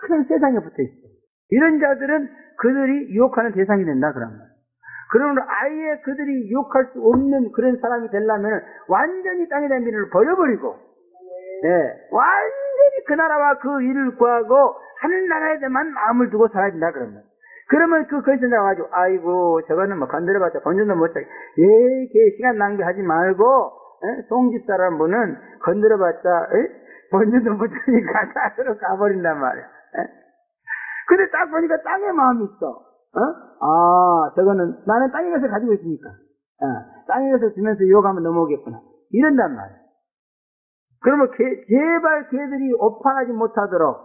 큰 세상에 붙어 있어요. 이런 자들은 그들이 유혹하는 대상이 된다 그런 말이에요. 그러므로 아예 그들이 유혹할 수 없는 그런 사람이 되려면 완전히 땅에 대한 미련을 버려버리고 완전히 그 나라와 그 일을 구하고 하늘나라에 대한 마음을 두고 살아야 된다 그런 말이에요. 그러면 그 거기서 나와가지고 아이고 저거는 뭐 건드려봤자 건전도 못하게 걔 시간 낭비하지 말고 송집사라는 분은 건드려봤자 본전도 못 주니까 땅으로 가버린단 말이야. 근데 딱 보니까 땅에 마음이 있어. 저거는 나는 땅에 가서 가지고 있으니까. 땅에 가서 주면서 유혹하면 넘어오겠구나. 이런단 말이야. 그러면 제발 걔들이 오판하지 못하도록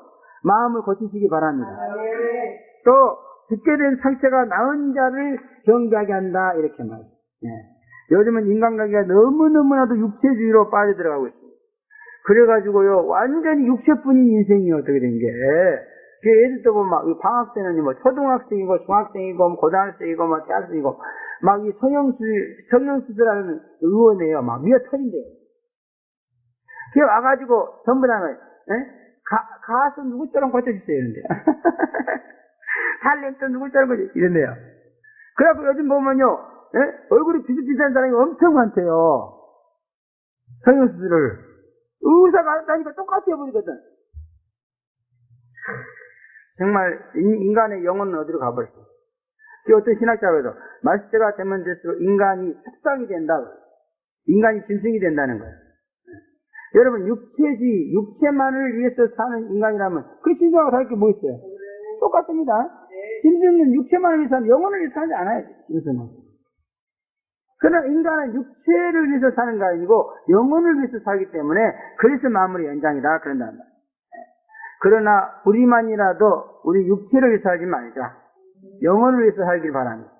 마음을 고치시기 바랍니다. 또 죽게 된 상처가 나은 자를 경계하게 한다 이렇게 말이에요. 요즘은 인간관계가 너무너무나도 육체주의로 빠져들어가고 있어요. 그래가지고요 완전히 육체뿐인 인생이 어떻게 된 게, 그 애들도 보면 막 방학 때는 뭐 초등학생이고 중학생이고 고등학생이고 뭐 대학생이고 막 이 성형수술하는 의원이에요. 막 미어 터진대요. 걔 와가지고 전부 다 가서 누구처럼 고쳐주세요 이런데. 살림도 누구처럼 고쳐주세요 이런데요. 그래갖고 요즘 보면요 얼굴이 비슷비슷한 사람이 엄청 많대요. 성형수술을 의사가 하니까 똑같이 해버리거든. 정말 인간의 영혼은 어디로 가버렸어. 그 어떤 신학자에서 말세가 되면 될수록 인간이 속상이 된다. 인간이 짐승이 된다는 거예요. 여러분 육체주의, 육체만을 위해서 사는 인간이라면 그 짐승하고 다를 게 뭐 있어요? 똑같습니다. 짐승은 육체만을 위해서 사는, 영혼을 위해서 사지 않아요. 짐승은. 그러나 인간은 육체를 위해서 사는 거 아니고 영혼을 위해서 살기 때문에 그래서 만물의 연장이다 그런단 말이에요. 그러나 우리만이라도 우리 육체를 위해서 살지 말자. 영혼을 위해서 살길 바랍니다.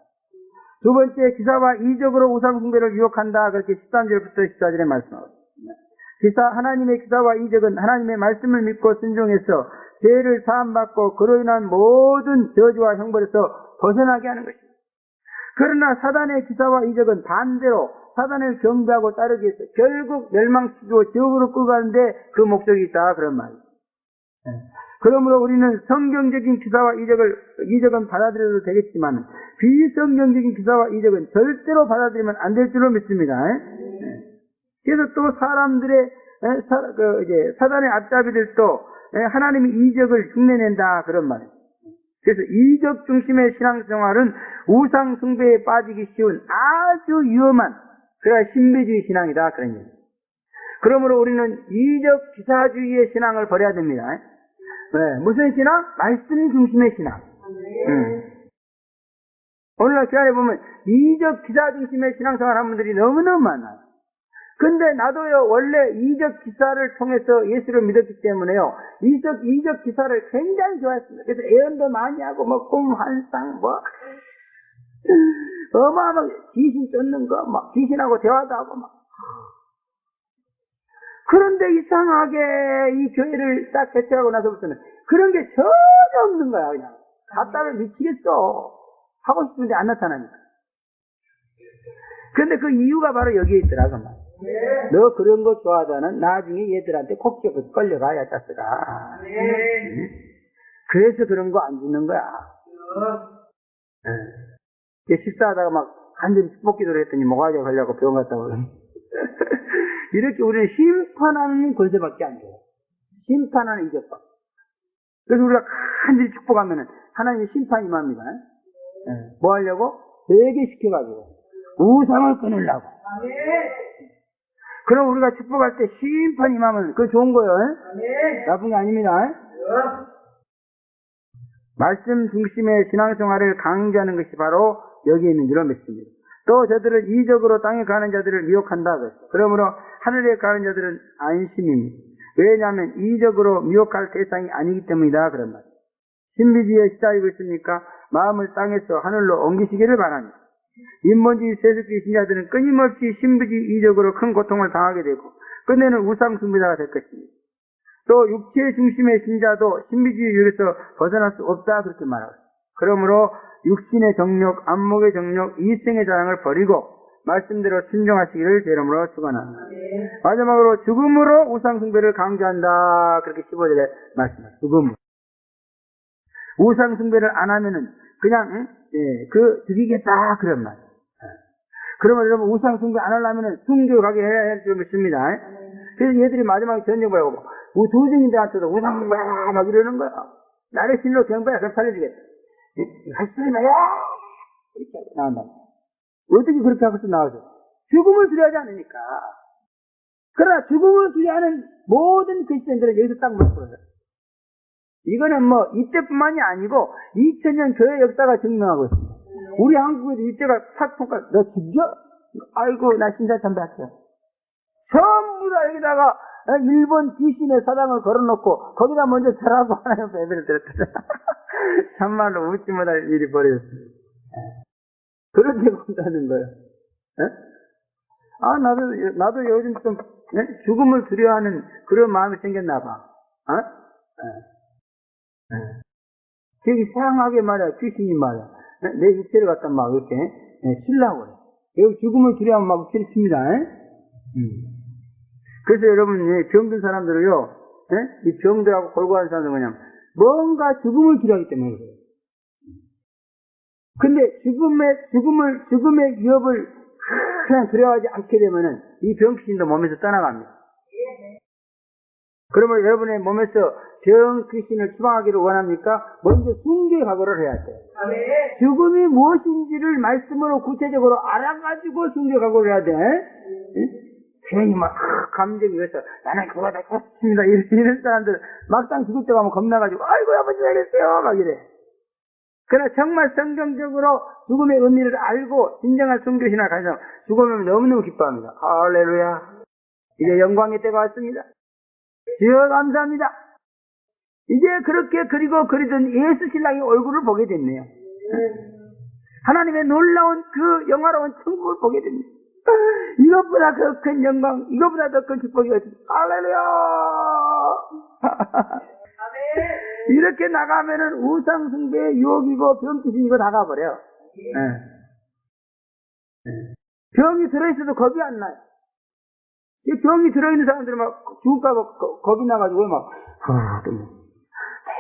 두 번째, 기사와 이적으로 우상숭배를 유혹한다. 그렇게 13절부터 14절에 말씀하고 있습니다. 하나님의 기사와 이적은 하나님의 말씀을 믿고 순종해서 죄를 사함받고 그로 인한 모든 저주와 형벌에서 벗어나게 하는 것입니다. 그러나 사단의 기사와 이적은 반대로 사단을 경배하고 따르기 위해서 결국 멸망시키고 지옥으로 끌고 가는데 그 목적이 있다 그런 말이에요. 그러므로 우리는 성경적인 기사와 이적은 받아들여도 되겠지만 비성경적인 기사와 이적은 절대로 받아들이면 안 될 줄로 믿습니다. 그래서 또 사람들의 사단의 앞잡이들도 하나님의 이적을 흉내낸다 그런 말이에요. 그래서 이적 중심의 신앙생활은 우상 숭배에 빠지기 쉬운 아주 위험한 그런 신비주의 신앙이다 그런 얘기예요. 그러므로 우리는 이적 기사주의의 신앙을 버려야 됩니다. 무슨 신앙? 말씀 중심의 신앙. 오늘날 교회에 보면 이적 기사 중심의 신앙생활 하는 분들이 너무너무 많아요. 근데 나도요 원래 이적 기사를 통해서 예수를 믿었기 때문에요 이적 기사를 굉장히 좋아했습니다. 그래서 애언도 많이 하고 뭐 꿈 환상 뭐 어마어마하게 귀신 쫓는 거 막 귀신하고 대화도 하고 막. 그런데 이상하게 이 교회를 딱 개최하고 나서부터는 그런 게 전혀 없는 거야. 그냥 답답해 미치겠어. 하고 싶은데 안 나타나니까. 그런데 그 이유가 바로 여기에 있더라고. 너 그런 거 좋아하다는 나중에 얘들한테 콕 걸려가야 짰더라. 그래서 그런 거 안 주는 거야. 식사하다가 막 간절히 축복기도를 했더니 목아지가 걸려고 병원 갔다 오더니 이렇게 우리는 심판하는 권세밖에 안 돼요. 심판하는 이적밖에. 그래서 우리가 간절히 축복하면은 하나님의 심판이 임합니다. 뭐 하려고? 회개시켜가지고 우상을 끊으려고. 그럼 우리가 축복할 때 심판이 임하면 그거 좋은 거예요. 나쁜 게 아닙니다. 말씀 중심의 신앙생활을 강조하는 것이 바로 여기에 있는 줄로 믿습니다. 또 저들은 이적으로 땅에 가는 자들을 미혹한다. 그러므로 하늘에 가는 자들은 안심입니다. 왜냐하면 이적으로 미혹할 대상이 아니기 때문이다. 그런 말. 신비주의에 시달리고 있으니까 마음을 땅에서 하늘로 옮기시기를 바랍니다. 인본주의 세속주의 신자들은 끊임없이 신비주의 이적으로 큰 고통을 당하게 되고 끝내는 우상 숭배자가 될 것입니다. 또 육체 중심의 신자도 신비주의 유래에서 벗어날 수 없다 그렇게 말하고 있습니다. 그러므로 육신의 정욕, 안목의 정욕, 이생의 자랑을 버리고 말씀대로 순종하시기를 제 이름으로 축원합니다. 마지막으로 죽음으로 우상 숭배를 강조한다. 그렇게 15절에 말씀합니다. 죽음. 우상 숭배를 안 하면은 그냥 죽이겠다 그런 말. 그러면 여러분 우상 숭배 안 하려면은 순교 가게 해야 할 줄 믿습니다. 그래서 얘들이 마지막에 전쟁을 하고 도중인들한테도 우상 숭배 막 이러는 거야. 나를 신로 경배야 그럼 살려주겠다. 하시지 마야 이렇게 나온다. 어떻게 그렇게 하고서 나와서 죽음을 두려워하지 않으니까. 그러나 죽음을 두려워하는 모든 크리스천들은 여기서 딱 물어요. 이거는 뭐 이때뿐만이 아니고 2000년 교회 역사가 증명하고 있습니다. 우리 한국에도 이때가 탁통까 너 죽여? 아이고 나 신사참배 할게요. 전부 다 여기다가 일본 귀신의 사당을 걸어놓고 거기다 먼저 절하고 하나님 예배를 드렸다. 참말로 웃지 못할 일이 벌어졌습니다. 그렇게 본다는 거예요. 나도 요즘 좀 죽음을 두려워하는 그런 마음이 생겼나 봐. 되게 이상하게 말이야, 귀신이 말이야. 내 육체를 갖다 막 이렇게 치려고 해. 여기 죽음을 두려워하면 막 육체를 칩니다. 그래서 여러분, 병든 사람들을요, 이 병들하고 골고 하는 사람들은 그냥 뭔가 죽음을 두려워하기 때문에 그래요. 근데 죽음의 위협을 그냥 두려워하지 않게 되면은 이 병귀신도 몸에서 떠나갑니다. 그러면 여러분의 몸에서 병귀신을 추방하기를 원합니까? 먼저 순교의 각오를 해야 돼요. 죽음이 무엇인지를 말씀으로 구체적으로 알아가지고 순교의 각오를 해야 돼. 괜히 막 감정이 있어서 나는 그거다 좋습니다 이런 사람들 막상 죽을 때 가면 겁나가지고 아이고 아버지 왜 이랬어요 막 이래. 그러나 정말 성경적으로 죽음의 의미를 알고 진정한 순교신을 가져서 죽으면 너무너무 기뻐합니다. 할렐루야. 이제 영광의 때가 왔습니다. 주여 감사합니다. 이제 그렇게 그리고 그리던 예수 신랑의 얼굴을 보게 됐네요. 하나님의 놀라운 그 영화로운 천국을 보게 됩니다. 이것보다 더 큰 영광, 이것보다 더 큰 축복이 없습니다. 할렐루야. 이렇게 나가면은 우상숭배의 유혹이고 병귀신이고 나가버려. 병이 들어있어도 겁이 안 나요. 이 병이 들어있는 사람들은 막 죽을까봐 겁이 나가지고 막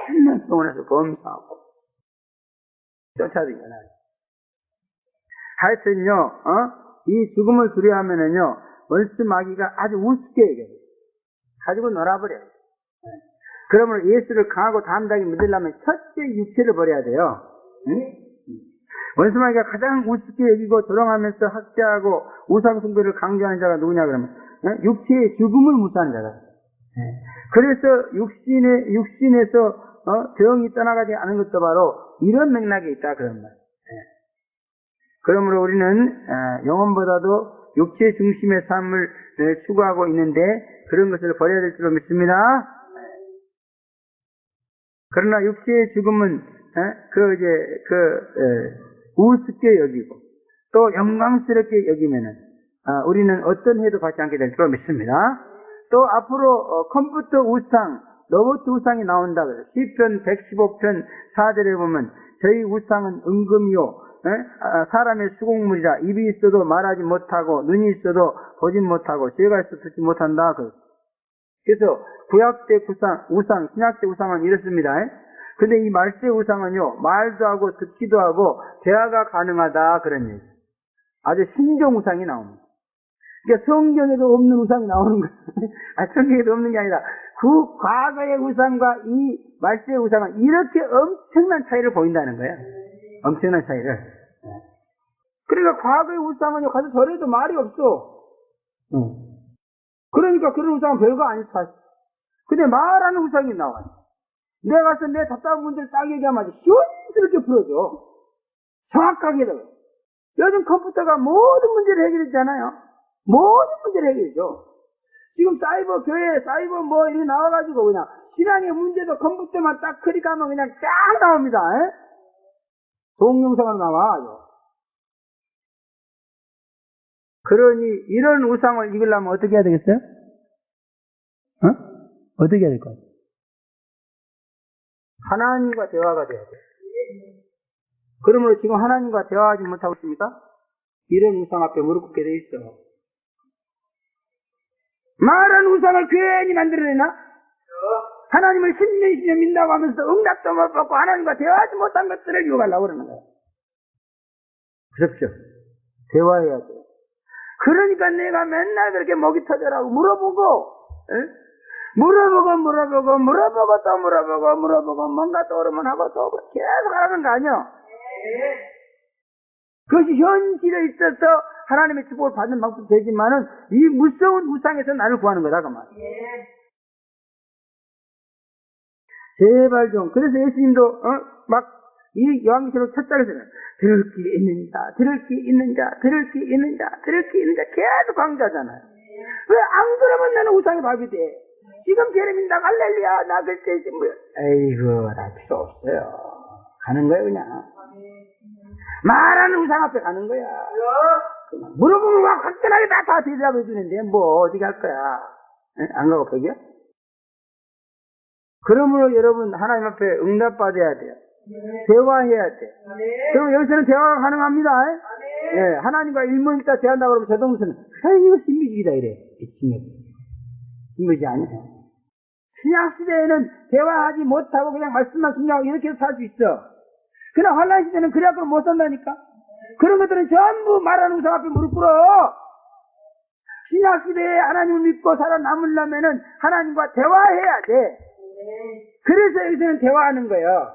맨날 병원에서 검사하고 쫓아다니잖아요. 하여튼요, 이 죽음을 두려워하면은요, 원수 마귀가 아주 우습게 얘기해요. 가지고 놀아버려요. 그러면 예수를 강하고 담대하게 믿으려면 첫째 육체를 버려야 돼요. 원수 마귀가 가장 우습게 여기고 조롱하면서 학대하고 우상숭배를 강조하는 자가 누구냐 그러면 육체의 죽음을 무시하는 자다. 그래서 육신에서 병이 떠나가지 않은 것도 바로 이런 맥락에 있다 그런 말. 그러므로 우리는 영혼보다도 육체 중심의 삶을 추구하고 있는데 그런 것을 버려야 될 줄로 믿습니다. 그러나 육체의 죽음은 우습게 여기고 또 영광스럽게 여기면은 우리는 어떤 해도 받지 않게 될 줄로 믿습니다. 또 앞으로 컴퓨터 우상, 로봇 우상이 나온다 그래요. 시편 115편 4절에 보면 저희 우상은 은금이요 사람의 수공물이라 입이 있어도 말하지 못하고 눈이 있어도 보지 못하고 죄가 있어도 듣지 못한다. 그래서 구약때 우상, 신약때 우상은 이렇습니다. 근데 이 말세 우상은요 말도 하고 듣기도 하고 대화가 가능하다 그런 얘기. 아주 신종 우상이 나옵니다. 그러니까 성경에도 없는 우상이 나오는 거예요. 성경에도 없는 게 아니라 그 과거의 우상과 이 말세의 우상은 이렇게 엄청난 차이를 보인다는 거예요. 엄청난 차이를. 그러니까 과거의 우상은요 가서 절해도 말이 없어. 그러니까 그런 우상은 별거 아니지 사실. 근데 말하는 우상이 나와요. 내가 가서 내 답답한 문제를 딱 얘기하면 아주 시원스럽게 풀어줘. 정확하게 해요. 요즘 컴퓨터가 모든 문제를 해결했잖아요. 모든 문제를 해결해줘. 지금 교회 사이버 뭐 이렇게 나와가지고 그냥 신앙의 문제도 컴퓨터만 딱 클릭하면 그냥 쫙 나옵니다. 동영상으로 나와. 그러니 이런 우상을 이기려면 어떻게 해야 되겠어요? 어떻게 해야 될까요? 하나님과 대화가 돼야 돼요. 그러므로 지금 하나님과 대화하지 못하고 있습니까? 이런 우상 앞에 무릎 꿇게 돼 있어. 말한 우상을 괜히 만들어내나? 하나님을 10년 믿는다고 하면서 응답도 못 받고 하나님과 대화하지 못한 것들을 유혹하려고 그러는 거예요. 그렇죠. 대화해야 돼요. 그러니까 내가 맨날 그렇게 목이 터져라고 물어보고 또 물어보고 뭔가 떠오르면 하고 또 계속 하라는 거 아니야? 그것이 현실에 있어서 하나님의 축복을 받는 방법도 되지만은 이 무서운 우상에서 나를 구하는 거다 그 말. 제발 좀. 그래서 예수님도 이 요한계시록 첫 장에서는 들을 길이 있는 자, 들을 길이 있는 자, 들을 길이 있는 자, 들을 길이 있는 자 계속 강조하잖아요. 왜 안 그러면 나는 우상의 밥이 돼? 지금 제레미야 할렐루야 나 그때 뭐 에이구 나 필요 없어요. 가는 거야 그냥. 말하는 우상 앞에 가는 거야. 물어보면 막 화끈하게 다 대답해 주는데 뭐 어디 갈 거야? 안 가고 벽이야? 그러므로 여러분 하나님 앞에 응답받아야 돼요. 대화해야 돼. 그럼 여기서는 대화가 가능합니다. 예, 하나님과 일문 있다 대한다고 그러면 저 동생은 이거 신비주의다 이래. 신비주의 아니야. 신약시대에는 대화하지 못하고 그냥 말씀만 순종하고 이렇게 살 수 있어. 그러나 환란시대는 그래갖고 못 산다니까. 그런 것들은 전부 말하는 우상 앞에 무릎 꿇어. 신약시대에 하나님을 믿고 살아남으려면은 하나님과 대화해야 돼. 그래서 여기서는 대화하는 거예요.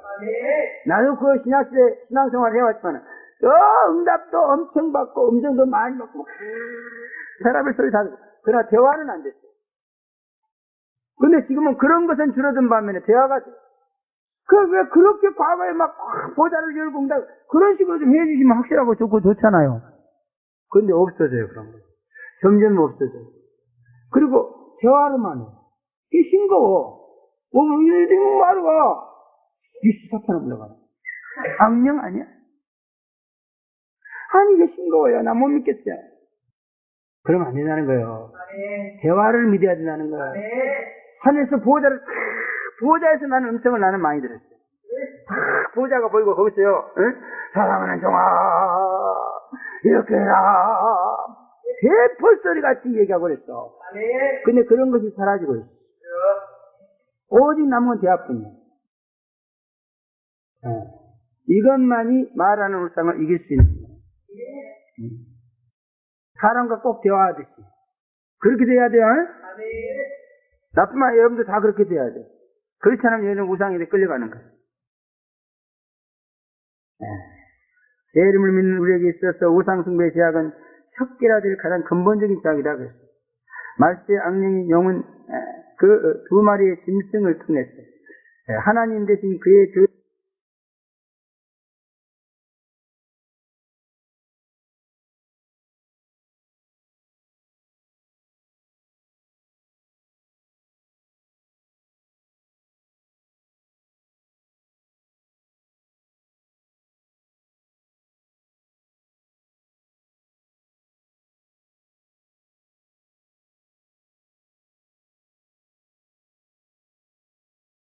나도 그 신약시대 신앙생활 해왔지만 응답도 엄청 받고 음성도 많이 받고 사람의 소리 다 듣고 그러나 대화는 안 됐어. 근데 지금은 그런 것은 줄어든 반면에 대화가 돼. 왜 그렇게 과거에 막 보좌를 열고 응답 그런 식으로 좀 해주시면 확실하고 좋잖아요. 근데 없어져요 그런 거. 점점 없어져요. 그리고 대화로만 해. 이게 싱거워. 이렇게 말과 이 사탄을 불러가라. 악령 아니야? 아니 이게 싱거워요. 나 못 믿겠어요. 그러면 안 된다는 거예요. 대화를 믿어야 된다는 거예요. 하늘에서 보호자에서 나는 음성을 나는 많이 들었어요. 보호자가 보이고 거기서요. 응? 사랑하는 종아 이렇게 해라. 대펄소리 같이 얘기하고 그랬어. 근데 그런 것이 사라지고 있어. 오직 남은 건 대화뿐이야. 이것만이 말하는 울상을 이길 수 있는 거예요. 사람과 꼭 대화하듯이 그렇게 돼야 돼요. 나뿐만 아니라 여러분도 다 그렇게 돼야 돼. 그렇지 않으면 얘는 우상에 끌려가는 거예요. 제 이름을 믿는 우리에게 있어서 우상숭배의 제약은 척결화될 가장 근본적인 제약이다 그랬어요. 말세 악령의 영은 그 두 마리의 짐승을 통해서 하나님 대신 그의